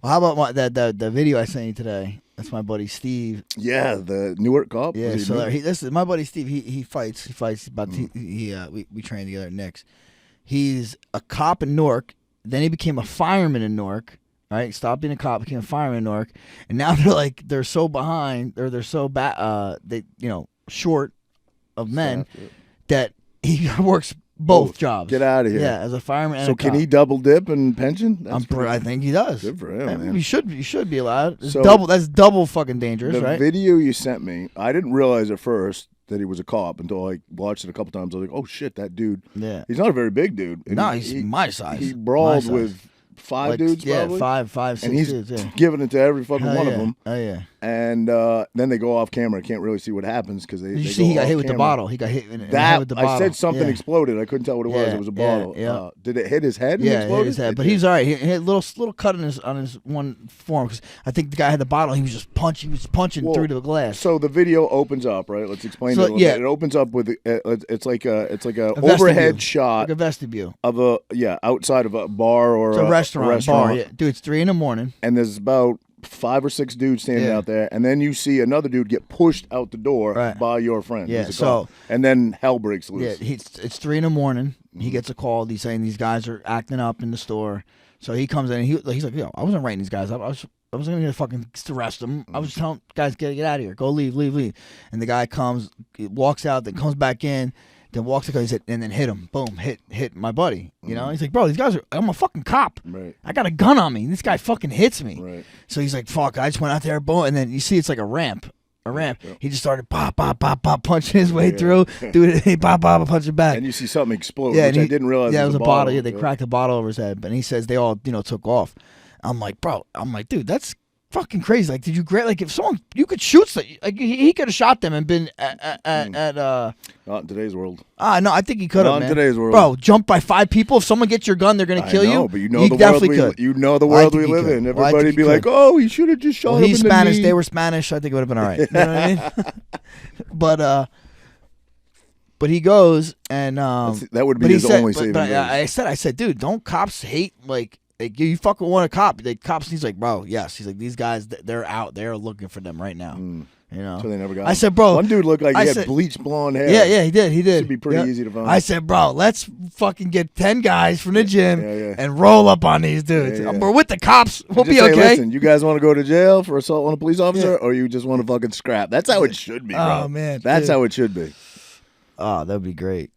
Well, how about the video I sent you today? That's my buddy Steve. Yeah, the Newark cop. Yeah, so this is my buddy Steve. He fights. He fights. We train together at Nick's. He's a cop in Newark. Then he became a fireman in Newark. Right, stopped being a cop, became a fireman in Newark, and now they're so behind, or they're so short of men that he works both jobs. Get out of here. Yeah, as a fireman. And so can he double dip in pension? I think he does. Good for him, man. You should be allowed. That's double fucking dangerous, right? The video you sent me, I didn't realize at first that he was a cop until I watched it a couple times. I was like, oh shit, that dude. Yeah. He's not a very big dude. No, he's my size. He brawled with 5 dudes, probably. Yeah, five, 6 and he's dudes, giving it to every fucking one of them. Oh, yeah. And then they go off camera. I can't really see what happens because they. You see, he got hit with the bottle. He got hit with the bottle. I said something exploded. I couldn't tell what it was. It was a bottle. Yeah. Did it hit his head? Yeah, it hit his head. But he's all right. He had a little cut on his one forearm because I think the guy had the bottle. He was just punching. He was punching through the glass. So the video opens up, right? Let's explain it a little bit. It opens up with it's like a overhead shot, like a vestibule of outside of a bar or a restaurant. Bar. Yeah. Dude, it's 3 a.m. and there's about 5 or 6 dudes standing out there, and then you see another dude get pushed out the door by your friend. Yeah, and then hell breaks loose. Yeah, it's 3 a.m. Mm-hmm. He gets a call. He's saying these guys are acting up in the store. So he comes in. And he's like, "Yo, I wasn't writing these guys up. I was going to fucking arrest them. I was just telling guys, get out of here. Go leave. And the guy comes, walks out, then comes back in. Then walks the guy and then hit him. Boom, hit my buddy. He's like, bro, these guys I'm a fucking cop. Right. I got a gun on me. This guy fucking hits me. Right. So he's like, fuck, I just went out there, boom, and then you see it's like a ramp. Yeah. He just started pop, punching his way through. Dude, pop, punching back. And you see something explode, which I didn't realize. Yeah, it was a bottle. bottle. Yeah, they cracked a bottle over his head. But he says they all, took off. I'm like, dude, that's fucking crazy. Like, did you grab, like, if someone, you could shoot, like, he could have shot them and been at not in today's world. No, I think he could have, Not in today's world. Bro, jump by 5 people. If someone gets your gun, they're going to kill you. But you know the world we live in. Everybody'd be like, oh, he should have just shot him in he's the Spanish. knee. They were Spanish. I think it would have been all right. You know what I mean? But he goes and that would be his only saving grace. I said, dude, don't cops hate like you fucking want a cop? Like cops, he's like, bro, yes. He's like, these guys, they're out, they're looking for them right now. You know, so they never got. I said, bro, one dude looked like he had bleached blonde hair. Yeah, he did. Should be pretty easy to find. I said, bro, let's fucking get 10 guys from the gym and roll up on these dudes. We're with the cops. We'll be okay. Listen, you guys want to go to jail for assault on a police officer, or you just want to fucking scrap? That's how it should be, bro. Oh man, that's how it should be. Oh, that'd be great.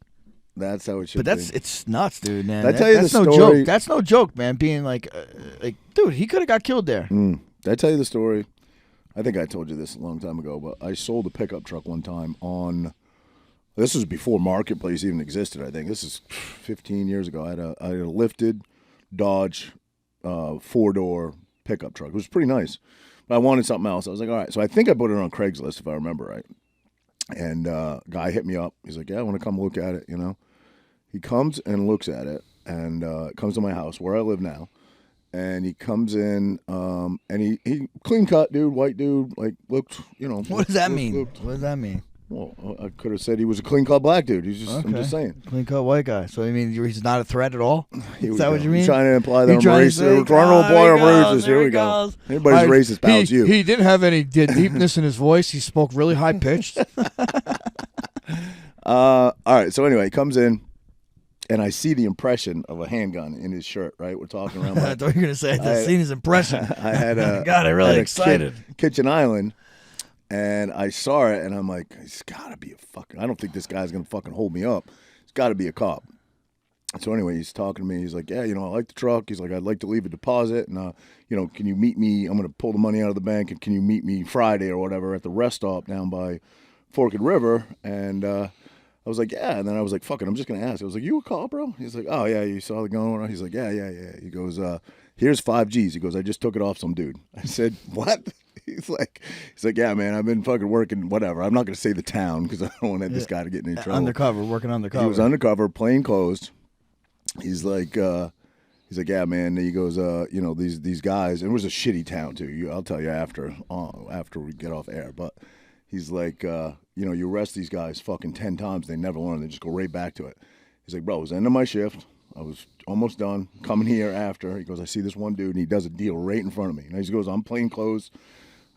That's how it should be. But it's nuts, dude, man. Did I tell you that's the no story? joke. That's no joke, man. Being like, dude, he could have got killed there. Did I tell you the story? I think I told you this a long time ago, but I sold a pickup truck one time on. This was before Marketplace even existed. I think this is 15 years ago. I had a lifted Dodge 4-door pickup truck. It was pretty nice, but I wanted something else. I was like, all right. So I think I put it on Craigslist if I remember right. And guy hit me up. He's like, yeah, I want to come look at it. You know, he comes and looks at it, and comes to my house where I live now. And he comes in, and he clean cut dude, white dude, like looked, you know. What does that mean? What does that mean? Well, I could have said he was a clean cut black dude. He's just, okay. I'm just saying, clean cut white guy. So I mean, he's not a threat at all. Is that what you mean? He's trying to imply that I'm racist. We're trying to imply I'm racist. Here we go. Anybody's racist, pal, it's you. He didn't have any deepness in his voice. He spoke really high pitched. All right. So anyway, he comes in. And I see the impression of a handgun in his shirt, right? We're talking around. I thought you were going to say I seen his impression. I had a God, I'm really excited. Kitchen Island, and I saw it, and I'm like, it's got to be a fucking. I don't think this guy's going to fucking hold me up. It's got to be a cop. So anyway, he's talking to me. He's like, yeah, you know, I like the truck. He's like, I'd like to leave a deposit, and you know, can you meet me? I'm going to pull the money out of the bank, and can you meet me Friday or whatever at the rest stop down by Forked River? And I was like, yeah. And then I was like, fuck it, I'm just going to ask. I was like, you a cop, bro? He's like, oh, yeah, you saw the gun? He's like, yeah. He goes, here's 5 G's. He goes, I just took it off some dude. I said, what? He's like, yeah, man, I've been fucking working, whatever. I'm not going to say the town because I don't want this guy to get in any trouble. Working undercover. He was undercover, plain clothes. He's like, yeah, man. He goes, you know, these guys, and it was a shitty town, too. I'll tell you after we get off air. But he's like, you know, you arrest these guys fucking 10 times, they never learn. They just go right back to it. He's like, bro, it was the end of my shift. I was almost done. Coming here after. He goes, I see this one dude, and he does a deal right in front of me. And he goes, I'm plain clothes.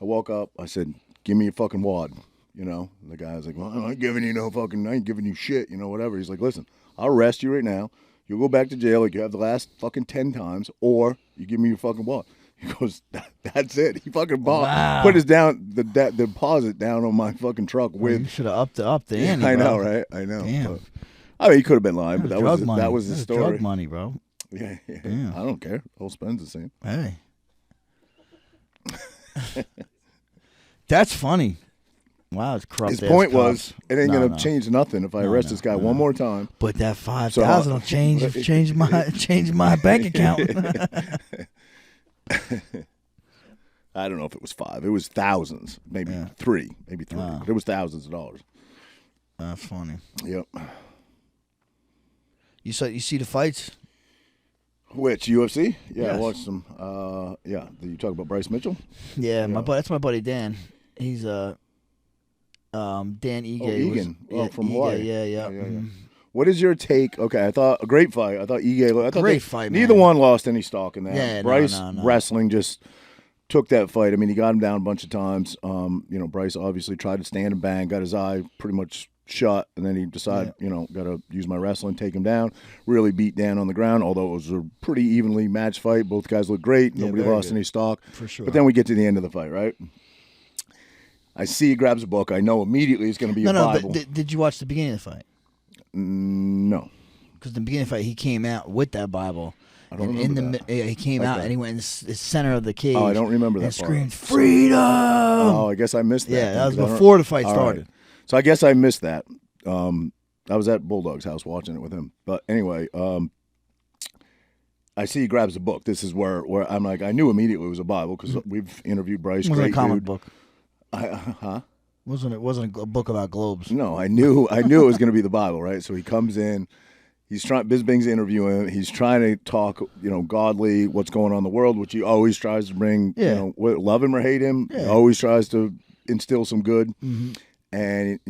I walk up. I said, give me your fucking wad. You know, and the guy's like, well, I ain't giving you shit, you know, whatever. He's like, listen, I'll arrest you right now. You'll go back to jail like you have the last fucking 10 times, or you give me your fucking wad. He goes, that's it. He fucking put his the deposit down on my fucking truck with. You should have upped the ante. I know, right? I know. Damn. But, I mean, he could have been lying, but that was the story. Drug money, bro. Yeah. I don't care. All spends the same. Hey, that's funny. Wow, it's corrupt. His point was, it ain't gonna change nothing if I arrest this guy one more time. But that 5,000 will change my bank account. I don't know if it was 5. It was thousands, maybe 3, Wow. But it was thousands of dollars. That's funny. Yep. You see the fights? Which UFC? Yeah, yes. I watched them. Yeah. You talk about Bryce Mitchell? Yeah, that's my buddy Dan. He's Dan Ige. Oh, Egan. From Hawaii. Yeah. What is your take? Okay, I thought a great fight. I thought Ige. Great fight, man. Neither one lost any stock in that. Yeah, Bryce no. wrestling just took that fight. I mean, he got him down a bunch of times. You know, Bryce obviously tried to stand and bang, got his eye pretty much shut, and then he decided, you know, got to use my wrestling, take him down. Really beat Dan on the ground, although it was a pretty evenly matched fight. Both guys looked great. Nobody lost any stock. For sure. But then we get to the end of the fight, right? I see he grabs a book. I know immediately it's going to be a Bible. But did you watch the beginning of the fight? No. Because the beginning of the fight, he came out with that Bible. I don't remember that. He came out and he went in the center of the cage. Oh, I don't remember that and part. Screamed, "Freedom!" Oh, I guess I missed that. Yeah, that was before the fight started. Right. So I guess I missed that. I was at Bulldog's house watching it with him. But anyway, I see he grabs the book. This is where I'm like, I knew immediately it was a Bible because we've interviewed Bryce. It wasn't a comic dude. book. Huh? It wasn't a book about globes. No, I knew it was going to be the Bible, right? So he comes in. Bisbing's interviewing him. He's trying to talk, godly, what's going on in the world, which he always tries to bring, love him or hate him. Yeah. He always tries to instill some good. Mm-hmm. And,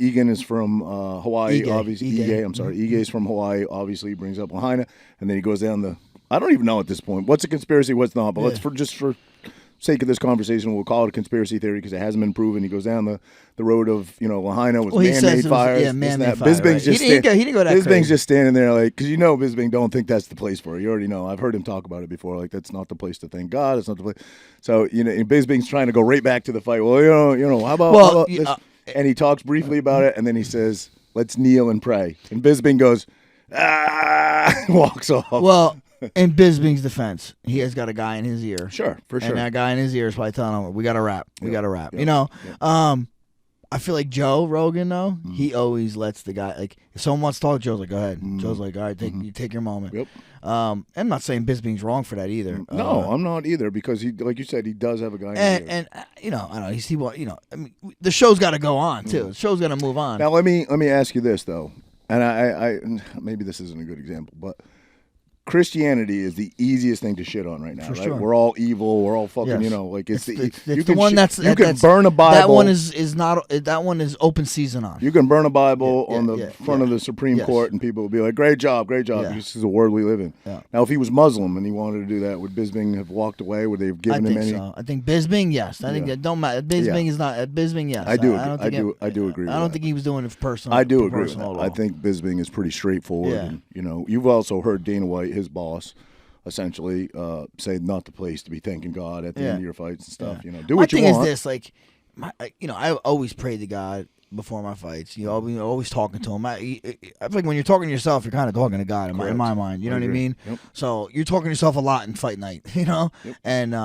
Egan is from Hawaii, Ige. obviously. Ige. I'm sorry. Ige is from Hawaii, obviously. He brings up Lahaina. And then he goes down I don't even know at this point. What's a conspiracy, what's not? But let's, for sake of this conversation, we'll call it a conspiracy theory because it hasn't been proven. He goes down the road of, Lahaina with man-made fires. Yeah, man-made fire. Bisbing's right. just he didn't go that Bisbing's crazy. just standing there like, because Bisbing don't think that's the place for it. You already know. I've heard him talk about it before. Like, that's not the place to thank God. It's not the place. So, and Bisbing's trying to go right back to the fight. Well, how about this? And he talks briefly about it, and then he says, let's kneel and pray. And Bisbing goes, walks off. Well, in Bisbing's defense, he has got a guy in his ear. Sure, for sure. And that guy in his ear is probably telling him, we got to rap. We got to rap. Yep. I feel like Joe Rogan, though, he always lets the guy, like, if someone wants to talk, Joe's like, go ahead. Joe's like, all right, you take your moment. Yep. I'm not saying Bisbing's wrong for that either. No, I'm not either because he, like you said, he does have a guy in his ear. And I don't know, I mean, the show's got to go on, too. The show's got to move on. Now, let me ask you this, though, and I maybe this isn't a good example, but Christianity is the easiest thing to shit on right now, For right? sure. We're all evil. We're all fucking, Yes. like it's the you can one you can burn a Bible. That one is not. That one is open season on. You can burn a Bible on the front of the Supreme Yes. Court, and people will be like, "Great job." Yeah. This is the world we live in. Yeah. Now, if he was Muslim and he wanted to do that, would Bisbing have walked away? Would they have given him any? So. I think Bisbing, yes. I think it don't matter. Bisbing is not. Bisbing, yes. I do. I I do agree. With I don't that. think he was doing it for personal. I do agree with personal that. at all. I think Bisbing is pretty straightforward. Yeah. And, you've also heard Dana White, his boss, essentially say not the place to be thanking God at the end of your fights and stuff. Yeah. Do what you want. My thing is this, like, I always pray to God before my fights. Always talking to him. I feel like when you're talking to yourself, you're kind of talking to God in my mind. You know what I mean? Yep. So you're talking to yourself a lot in fight night, Yep. And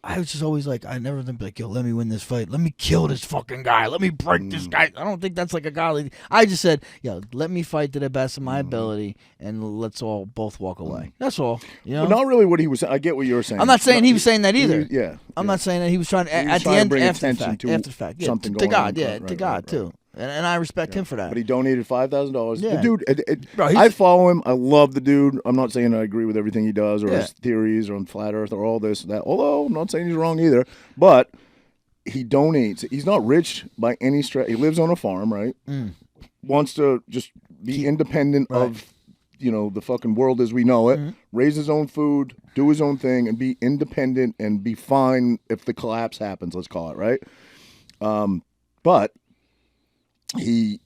I was just always like, I never been like, yo, let me win this fight. Let me kill this fucking guy. Let me break this guy. I don't think that's like a godly. I just said, yo, let me fight to the best of my ability, and let's all both walk away. That's all. But not really what he was saying. I get what you were saying. I'm not saying he was saying that either. I'm not not saying that he was trying to, at the trying to end, bring after the attention fact. to After the fact. Yeah, something to going God. on. Yeah, to God, too. And I respect him for that. But he donated $5,000. Yeah. The dude, Bro, I follow him. I love the dude. I'm not saying I agree with everything he does or Yeah. his theories or on flat Earth or all this and that. Although I'm not saying he's wrong either. But he donates. He's not rich by any stretch. He lives on a farm, right? Wants to just be independent of the fucking world as we know it. Raise his own food, do his own thing, and be independent and be fine if the collapse happens. Let's call it right. But he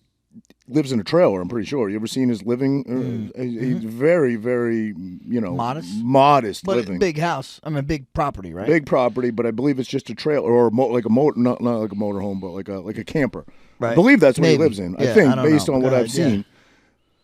lives in a trailer, I'm pretty sure. You ever seen his living? He's very, very, modest But living. big house. I mean, big property, right? Big property, but I believe it's just a trailer or like a motor, not like a motorhome, but like a camper. Right. I believe that's what Maybe. he lives in. Yeah, I think I don't based know. on what Go I've ahead, yeah. seen.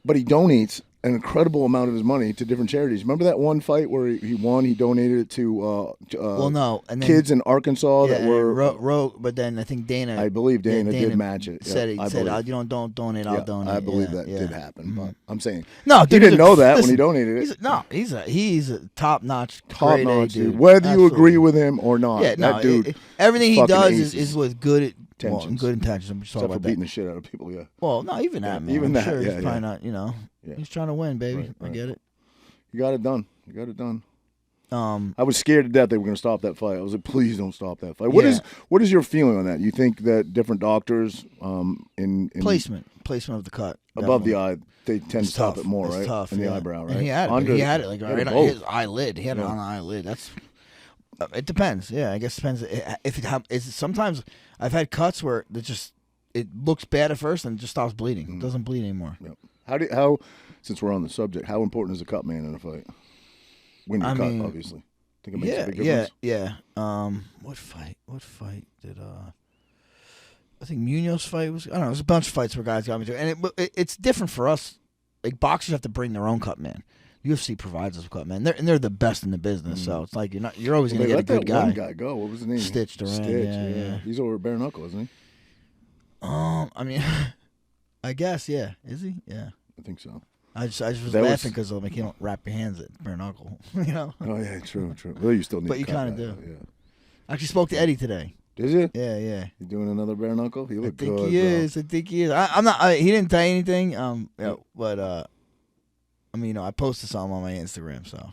But he donates an incredible amount of his money to different charities. Remember that one fight where he won? He donated it to no, and then, kids in Arkansas that were but then I think Dana. I believe Dana did match it. Said I said, believe. you don't donate, I'll donate. I believe Yeah, that yeah. did happen. But I'm saying No, he dude, didn't know that listen, when he donated it. He's a top notch Dude. Whether you agree with him or not, yeah, that dude. Everything he fucking does aces. is with good Intentions. good intentions. I'm just talking Except for about beating that. the shit out of people, yeah. Well, no, even that, man. even I'm that, sure yeah, he's probably not. Yeah. He's trying to win, baby. Right. I get it. You got it done. I was scared to death they were going to stop that fight. I was like, please don't stop that fight. What is your feeling on that? You think that different doctors in placement of the cut above definitely. the eye, they tend to stop it more, It's right? tough, in the yeah. eyebrow, right? And he had it like right on his eyelid. He had it on the eyelid. That's. It depends. Yeah, I guess it depends. If sometimes I've had cuts where it looks bad at first and it just stops bleeding. It doesn't bleed anymore. Yep. How since we're on the subject, how important is a cut man in a fight? When you cut, obviously. Think it makes a big difference. Yeah. What fight did I think Munoz fight was? I don't know. It was a bunch of fights where guys got me to, and it's different for us. Like boxers have to bring their own cut man. UFC provides us a cut man. They're the best in the business, so it's like you're always going to get a good guy. One guy go. What was his name? Stitch Duran. Yeah. He's over at Bare Knuckle, isn't he? I mean, I guess, yeah. Is he? Yeah. I think so. I just was laughing because like you don't wrap your hands at bare knuckle, you know. Oh yeah, true. Well, you still need. But you kind of do. Yeah. I actually spoke to Eddie today. Did you? Yeah. You doing another bare knuckle? He looked good. I think he is. I'm not. He didn't tell you anything. But I mean, I posted something on my Instagram, so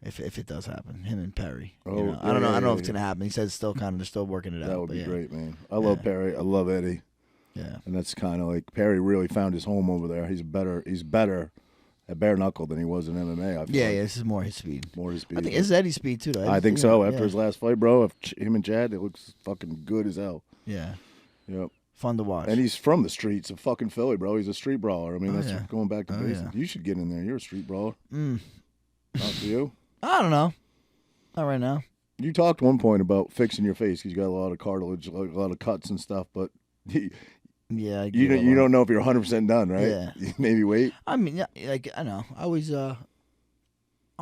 if it does happen, him and Perry. I don't know. I don't know if it's gonna happen. He says they're still working it out. That would be great, man. I love Perry. I love Eddie. Yeah. And that's kind of like Perry really found his home over there. He's better at bare knuckle than he was in MMA. I feel like. This is more his speed. More his speed. I think it's Eddie's speed too, though. I think so. After his last fight, bro, him and Chad, it looks fucking good as hell. Yeah. Yep. Fun to watch. And he's from the streets of fucking Philly, bro. He's a street brawler. I mean, that's going back to basics. Yeah. You should get in there. You're a street brawler. Not for you? I don't know. Not right now. You talked one point about fixing your face because you got a lot of cartilage, like a lot of cuts and stuff, but you don't know if you're 100% done, right? Yeah. Maybe wait. I mean, like I know. I always I'll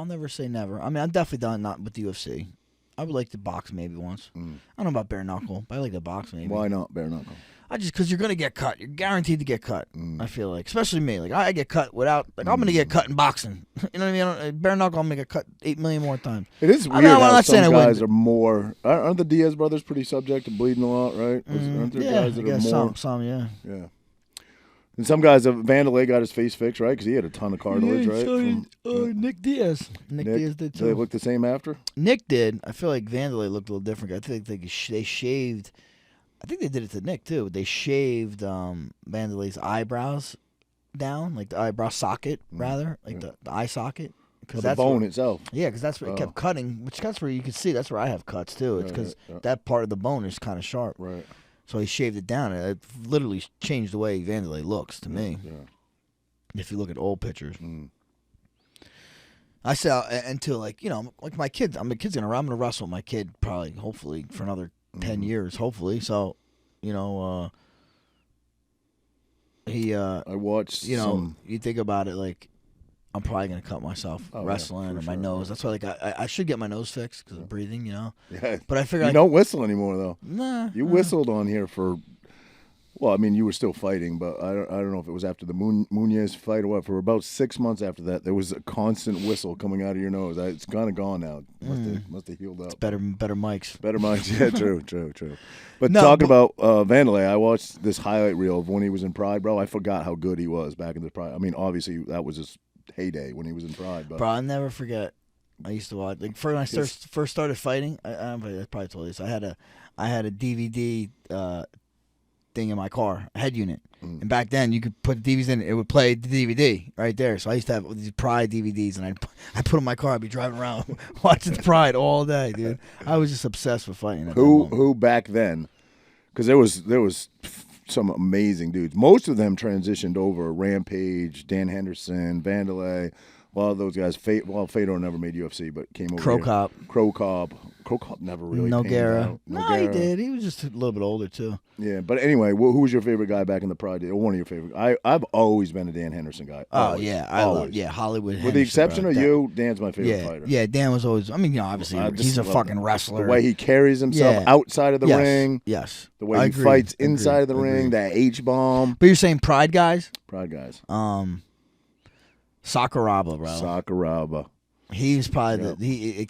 never say never. I mean, I'm definitely done not with the UFC. I would like to box maybe once. I don't know about bare knuckle, but I like to box maybe. Why not bare knuckle? Because you're gonna get cut. You're guaranteed to get cut. I feel like, especially me. Like I get cut without. Like I'm gonna get cut in boxing. You know what I mean? Bare knuckle, I'm gonna get cut 8 million more times. It is weird how some guys are more. Aren't the Diaz brothers pretty subject to bleeding a lot? Right? Aren't there guys that are more? Some, yeah. Yeah. And some guys, Vanderlei got his face fixed, right? Because he had a ton of cartilage, right? So Nick Diaz. Nick Diaz did too. Did they look the same after? Nick did. I feel like Vanderlei looked a little different. I think they shaved. I think they did it to Nick too. They shaved Vanderlei's eyebrows down, like the eyebrow socket, rather, like the eye socket. Because the bone itself. Yeah, because that's where it kept cutting, which that's where you can see. That's where I have cuts too. It's because that part of the bone is kind of sharp. Right. So he shaved it down, and it literally changed the way Vanderlei looks to me. Yeah. If you look at old pictures. I said until like my kids. I'm gonna wrestle my kid probably, hopefully, for another 10 years, hopefully. So, I watched. You think about it, like I'm probably gonna cut myself wrestling or my nose. That's why, like, I should get my nose fixed because of breathing, Yeah. But I figure you don't whistle anymore though. Nah. You whistled on here for. Well, I mean, you were still fighting, but I don't know if it was after the Munoz fight or what. For about 6 months after that, there was a constant whistle coming out of your nose. It's kind of gone now. Must have healed up. It's better mics. Better mics, yeah, true. But talking about Vanderlei, I watched this highlight reel of when he was in Pride, bro. I forgot how good he was back in the Pride. I mean, obviously, that was his heyday when he was in Pride. But bro, I'll never forget. I used to watch, like, when I first started fighting, I probably told you this. I had a DVD thing in my car, a head unit, and back then you could put the DVDs in it would play the DVD right there. So I used to have these Pride DVDs, and I put them in my car. I'd be driving around watching the Pride all day, dude. I was just obsessed with fighting. Who back then? Because there was some amazing dudes. Most of them transitioned over. Rampage, Dan Henderson, Vanderlei. A lot of those guys. Fedor never made UFC, but came over Crow here. Crow Cop never really Nogueira. No, he did. He was just a little bit older, too. Yeah, but anyway, who was your favorite guy back in the Pride days? Or one of your favorite? I've always been a Dan Henderson guy. Always. Oh, yeah. I love Hollywood Henderson. With the exception of you, Dan's my favorite fighter. Yeah, Dan was always, obviously, he's a fucking wrestler. The way he carries himself outside of the ring. Yes. The way he fights inside of the ring, that H-bomb. But you're saying Pride guys? Pride guys. Sakuraba, bro. Sakuraba. He was probably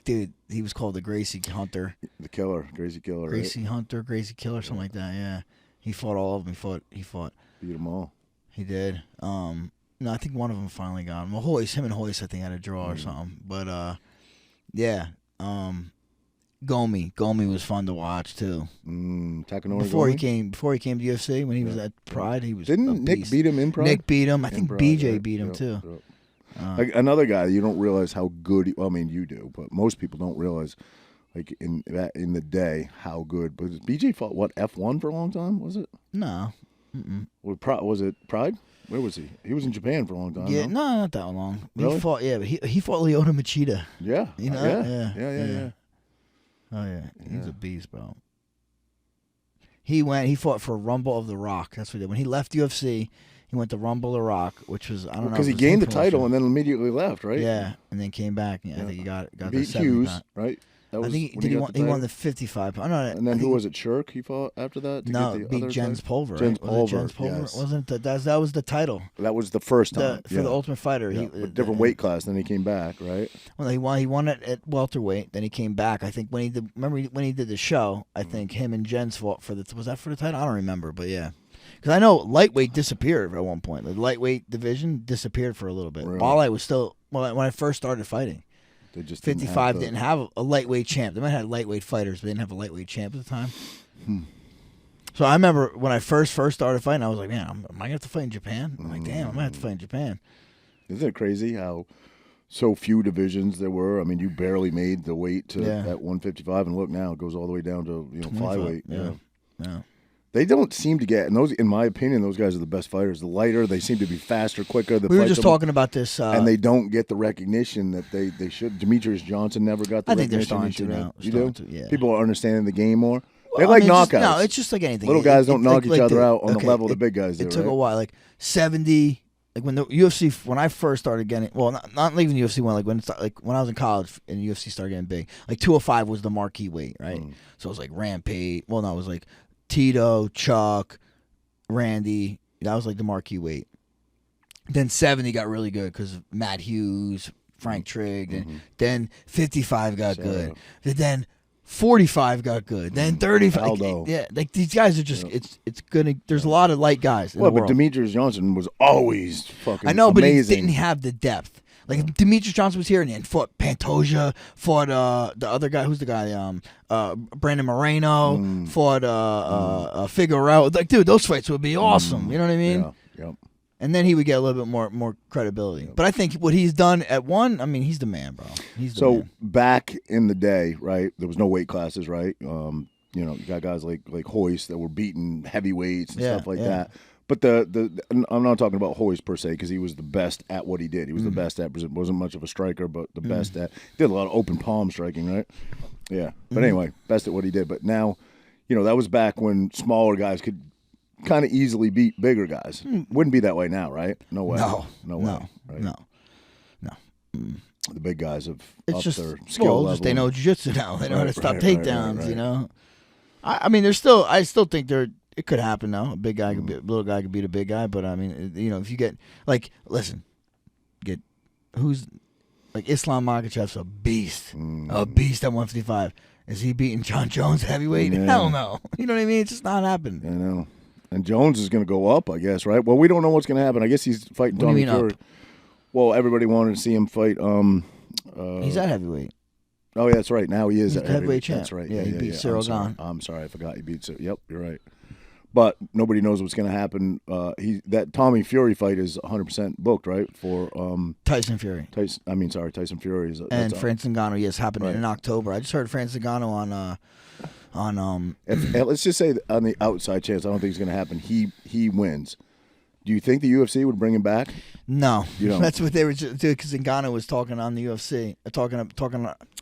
he was called the Gracie Hunter. The killer, Gracie Killer. Gracie Hunter, Gracie Killer, something like that. Yeah, he fought all of them. He fought. Beat them all. He did. No, I think one of them finally got him. Well, him and Hoist, I think, had a draw or something. But yeah, Gomi was fun to watch too. Takanori before he came to UFC, when he was at Pride, he was. Didn't Nick beat him in Pride? Nick beat him. I think BJ beat him too. Yep. Like another guy, you don't realize how good. I mean, you do, but most people don't realize, like in the day, how good. But BJ fought F1 for a long time, was it? No. Was it Pride? Where was he? He was in Japan for a long time. Yeah, no, not that long. Really? He fought. Yeah, but he fought Lyoto Machida. Yeah. You know. Yeah. Oh yeah, he's a beast, bro. He fought for Rumble of the Rock. That's what he did. When he left UFC, he went to Rumble the Rock, which was, I don't know. Because he gained the title and then immediately left, right? Yeah, and then came back. Yeah, I think he got beat Hughes, right? That was I think he won the 55. And then who was it? Chirk he fought after that? No, beat Jens Pulver. Jens Pulver. Jens Pulver? Yes. Wasn't that was the title? That was the first time for the Ultimate Fighter. Yeah. Different weight class. Then he came back, right? Well, he won it at welterweight. Then he came back. I think when he did the show, I think him and Jens fought for the. Was that for the title? I don't remember, but yeah. Because I know lightweight disappeared at one point. The lightweight division disappeared for a little bit. Really? While I was still when I first started fighting. They just 55 didn't have a lightweight champ. They might have had lightweight fighters, but they didn't have a lightweight champ at the time. So I remember when I first started fighting, I was like, man, am I going to have to fight in Japan? I'm like, damn, I might have to fight in Japan. Isn't it crazy how so few divisions there were? I mean, you barely made the weight to at 155, and look now, it goes all the way down to flyweight. Yeah. They don't seem to get, and those, in my opinion, those guys are the best fighters. The lighter, they seem to be faster, quicker. We were just talking about this. And they don't get the recognition that they should. Demetrius Johnson never got the recognition. I think they're starting to now. You do? Yeah. People are understanding the game more. They're like knockouts. No, it's just like anything. Little guys don't knock each other out on the level the big guys do. It took a while. Like 70, like when the UFC, when I first started getting, well, not leaving the UFC when I was in college and the UFC started getting big. Like 205 was the marquee weight, right? So it was like Rampage. Well, no, it was like Tito, Chuck, Randy. That was like the marquee weight. Then 70 got really good because Matt Hughes, Frank Trigg. And then 55 got good. Then 45 got good. Then 35. Aldo. Like these guys are just. It's gonna. There's a lot of light guys. In the world. But Demetrius Johnson was always fucking. I know, but amazing. he didn't have the depth. Like Demetrius Johnson was here and fought Pantoja, fought the other guy. Who's the guy? Brandon Moreno fought Figueroa. Like, dude, those fights would be awesome. You know what I mean? Yeah. And then he would get a little bit more credibility. Yep. But I think what he's done at one, I mean, he's the man, bro. He's the man. Back in the day, right? There was no weight classes, right? You got guys like Hoist that were beating heavyweights and stuff like that. But I'm not talking about Hoist per se because he was the best at what he did. He was the best at, wasn't much of a striker, but the best at, did a lot of open palm striking, right? Yeah. But anyway, best at what he did. But now, that was back when smaller guys could kind of easily beat bigger guys. Wouldn't be that way now, right? No way. No way. Right? No. The big guys have upped their skill level. Just they know jiu-jitsu now. They know how to stop takedowns, I mean, I still think it could happen though. A big guy could a little guy could beat a big guy, but I mean, if you get who's like Islam Makhachev's a beast at 155. Is he beating John Jones heavyweight? Yeah. Hell no. You know what I mean? It's just not happening. I know. And Jones is going to go up, I guess, right? Well, we don't know what's going to happen. I guess he's fighting Tommy Fury. Up? Well, everybody wanted to see him fight. He's at heavyweight. Oh, yeah, that's right. Now he is he's at heavyweight champ. That's right. Yeah, he beat Cyril Gane. I'm sorry, I forgot he beat Cyril. Yep, you're right. But nobody knows what's going to happen. That Tommy Fury fight is 100% booked, right? For Tyson Fury. Tyson Fury is. And Francis Ngannou, yes, happening in October. I just heard Francis Ngannou on. Let's just say on the outside chance, I don't think it's going to happen. He wins. Do you think the UFC would bring him back? No, that's what they were doing because Ngannou was talking on the UFC, talking.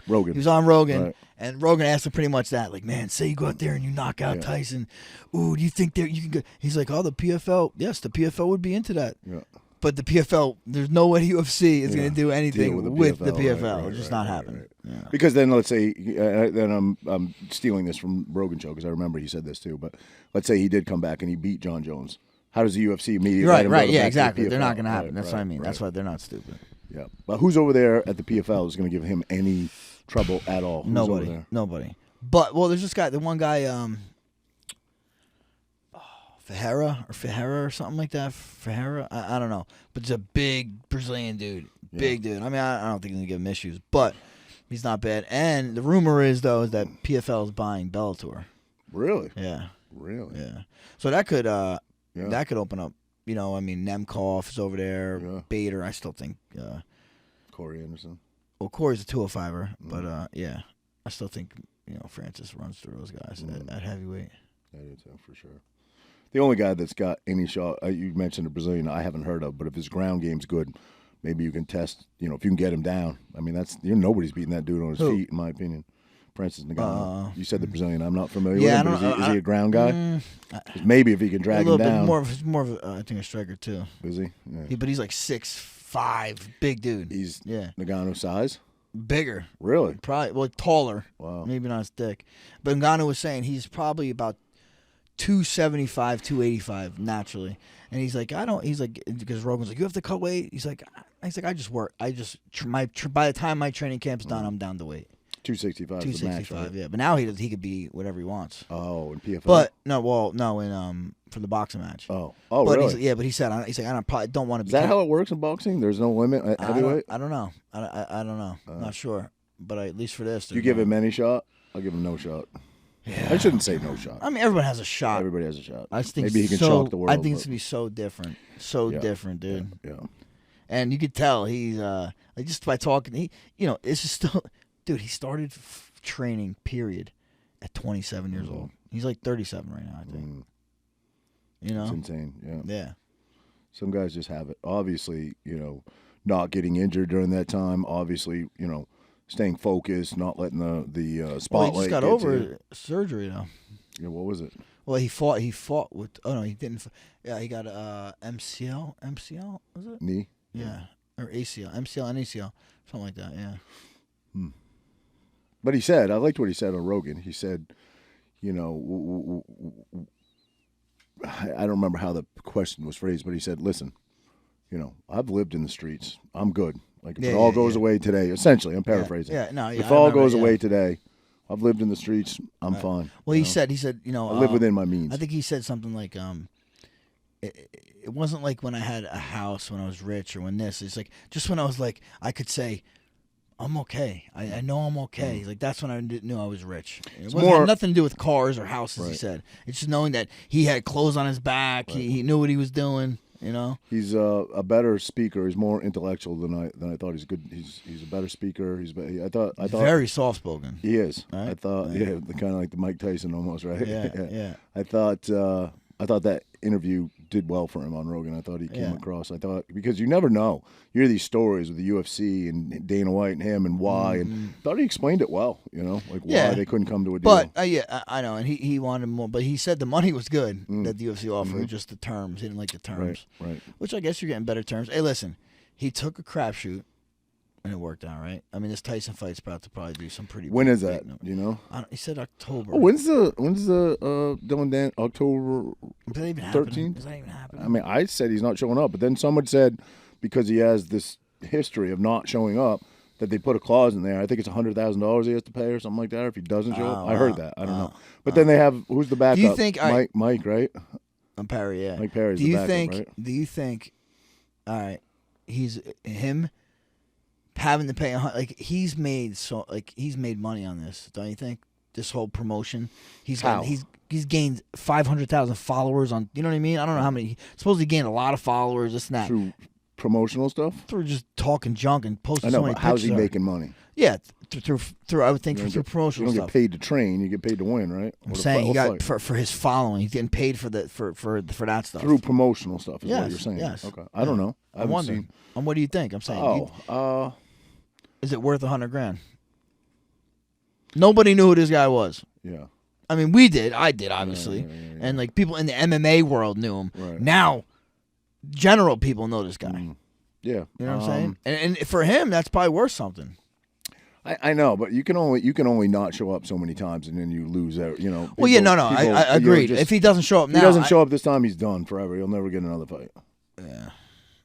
Rogan. He was on Rogan, and Rogan asked him pretty much that, like, man, say you go out there and you knock out Tyson. Ooh, do you think you can go? He's like, oh, the PFL. Yes, the PFL would be into that. Yeah. But the PFL, there's no way UFC is going to do anything with the PFL. It's just not happening. Right. Yeah. Because then let's say, then I'm stealing this from Rogan show because I remember he said this too. But let's say he did come back and he beat John Jones. How does the UFC immediately? Right, yeah, exactly. They're not going to happen. That's what I mean. That's why they're not stupid. Yeah, but who's over there at the PFL is going to give him any trouble at all? Nobody. But there's this guy, the one guy, Ferreira or something like that. Ferreira, I don't know, but it's a big Brazilian dude, big dude. I mean, I don't think he's gonna give him issues, but he's not bad. And the rumor is that PFL is buying Bellator. Really? Yeah. Really? Yeah. So that could open up. I mean, Nemkov is over there. Yeah. Bader, I still think. Corey Anderson. Well, Corey's a 205er, but I still think Francis runs through those guys at heavyweight. I do too, for sure. The only guy that's got any shot, you mentioned a Brazilian I haven't heard of, but if his ground game's good, maybe you can test. If you can get him down. I mean, nobody's beating that dude on his feet, in my opinion. Francis Ngannou. You said the Brazilian. I'm not familiar with him. But is he a ground guy? Maybe if he can drag him down. He's more of I think a striker too. Is he? Yeah. But he's like 6'5", big dude. He's Ngannou size. Bigger. Really? Probably, well, taller. Wow. Maybe not as thick. But Ngannou was saying he's probably about 275, 285 naturally. And he's like, because Rogan's like, you have to cut weight. He's like, I just work. By the time my training camp's done, I'm down to weight. 265 is the match, right? Yeah. But now he could be whatever he wants. Oh, in PFL? But, in for the boxing match. Oh, but really? But he said, I probably don't want to be. Is that how it works in boxing? There's no limit at heavyweight? I don't know. I don't know. I'm not sure. But at least for this. You give him any shot? I'll give him no shot. Yeah. I shouldn't say no shot. I mean, everyone has a shot. Everybody has a shot. I just think maybe he can shock the world. I think it's going to be so different. Different, dude. Yeah. And you could tell he's, just by talking, it's just still, dude, he started training, period, at 27 years old. He's like 37 right now, I think. It's insane, yeah. Yeah. Some guys just have it. Obviously, not getting injured during that time. Obviously, staying focused, not letting the spotlight. Well, he just got over surgery, though. Yeah, what was it? Well, he fought with. Oh no, he didn't. Yeah, he got MCL. MCL was it? Knee. Yeah, or ACL, MCL and ACL, something like that. Yeah. But he said, I liked what he said on Rogan. He said, I don't remember how the question was phrased, but he said, listen, I've lived in the streets. I'm good. Like, if it all goes away today, essentially, I'm paraphrasing. If it all goes away today, I've lived in the streets. I'm fine. Well, he said, I live within my means. I think he said something like, it wasn't like when I had a house when I was rich or when this. It's like, just when I was like, I could say, I'm okay. I know I'm okay. He's like, that's when I knew I was rich. It had nothing to do with cars or houses, right. He said. It's just knowing that he had clothes on his back. Right. He knew what he was doing, He's a better speaker. He's more intellectual than I thought. He's good. He's a better speaker. He's very soft-spoken. He is. Right? I thought, kind of like the Mike Tyson almost, right? Yeah. I thought that interview did well for him on Rogan. I thought he came across. I thought, because you never know. You hear these stories with the UFC and Dana White and him and why, and I thought he explained it well. Why they couldn't come to a deal. But I know, and he wanted more. But he said the money was good that the UFC offered, just the terms. He didn't like the terms, right? Which I guess you're getting better terms. Hey, listen, he took a crapshoot. And it worked out, right? I mean, this Tyson fight's about to probably do some pretty. When is that? Do you know? He said October. Oh, when's the Dylan Dan October 13th? Is that even happening? I mean, I said he's not showing up, but then someone said because he has this history of not showing up that they put a clause in there. I think it's $100,000 he has to pay or something like that if he doesn't show up. I heard that. I don't know. But then they have who's the backup? Do you think Mike, right? I'm Perry, yeah. Mike Perry's the backup, right? Do you think? All right, he's him. Having to pay he's made money on this, don't you think? This whole promotion, he's gained 500,000 followers on. You know what I mean? I don't know how many. Supposedly gained a lot of followers. This and that through promotional stuff. Through just talking junk and posting. I know, so many but how's he making money? Yeah, through I would think through promotional stuff. You don't get paid to train; you get paid to win, right? I'm saying he got for his following. He's getting paid for that stuff through promotional stuff. Is what you're saying? Yes. Okay. I don't know. I wonder. And what do you think? I'm saying. Is it worth $100,000? Nobody knew who this guy was. Yeah. I mean, we did. I did, obviously. Yeah. And people in the MMA world knew him. Right. Now, general people know this guy. Yeah. You know what I'm saying? And for him, that's probably worth something. I know, but you can only not show up so many times, and then you lose out. Well, I agreed. If he doesn't show up now, he doesn't show up this time, he's done forever. He'll never get another fight. Yeah.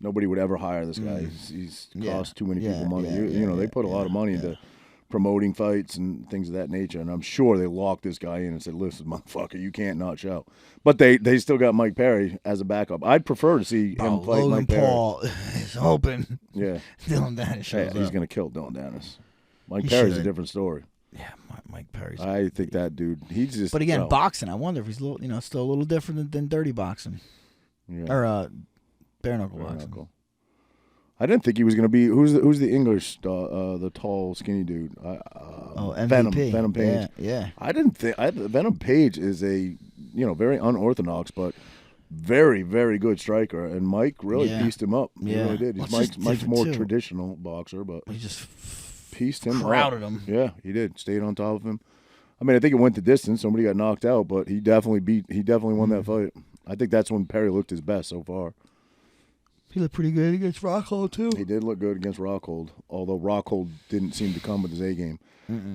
Nobody would ever hire this guy. He's cost too many people money. They put a lot of money into promoting fights and things of that nature, and I'm sure they locked this guy in and said, "Listen, motherfucker, you can't not show." But they still got Mike Perry as a backup. I'd prefer to see him fight Logan Mike Perry. Paul is hoping. Yeah, Dylan Dennis shows up. He's gonna kill Dylan Dennis. Mike Perry's a different story. Yeah, Mike Perry's. I think that dude. He's just. But again, boxing. I wonder if he's still a little different than dirty boxing. Yeah. Or bare knuckle boxing. I didn't think he was going to be. Who's the English, the tall, skinny dude? MVP. Venom Page. Yeah. I didn't think Venom Page is a very unorthodox, but very, very good striker. And Mike really pieced him up. He really did. Mike's more traditional boxer, but he just pieced him, crowded him. Yeah, he did. Stayed on top of him. I mean, I think it went the distance. Somebody got knocked out, but he definitely won that fight. I think that's when Perry looked his best so far. He looked pretty good against Rockhold, too. He did look good against Rockhold, although Rockhold didn't seem to come with his A game.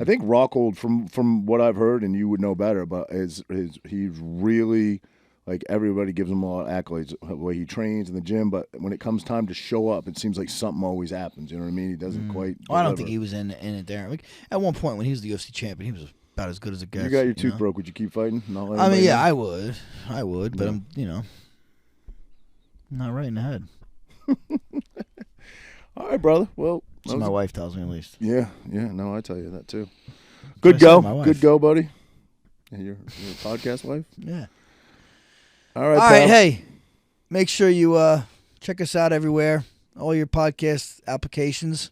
I think Rockhold, from what I've heard, and you would know better, but he's really, like, everybody gives him a lot of accolades, the way he trains in the gym, but when it comes time to show up, it seems like something always happens. You know what I mean? He doesn't quite I don't think he was in it there. Like, at one point when he was the UFC champion, he was about as good as it gets. You got your tooth broke. Would you keep fighting? I mean, yeah, I would, but I'm, not right in the head. All right, brother. Well, so my wife tells me at least. Yeah. No, I tell you that too. Good go, buddy. And your podcast wife. Yeah. All right. All right. Hey, make sure you check us out everywhere. All your podcast applications: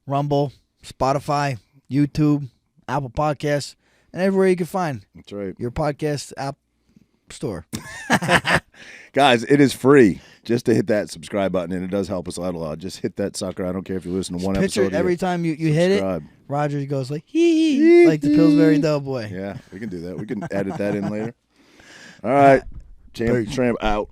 Rumble, Spotify, YouTube, Apple Podcasts, and everywhere you can find. That's right. Your podcast app store. Guys, it is free just to hit that subscribe button, and it does help us out a lot. Just hit that sucker. I don't care if you listen to one episode. Picture it every time you hit it. Roger goes like, hee, like the Pillsbury Doughboy. Yeah, we can do that. We can edit that in later. All right. Tramp out.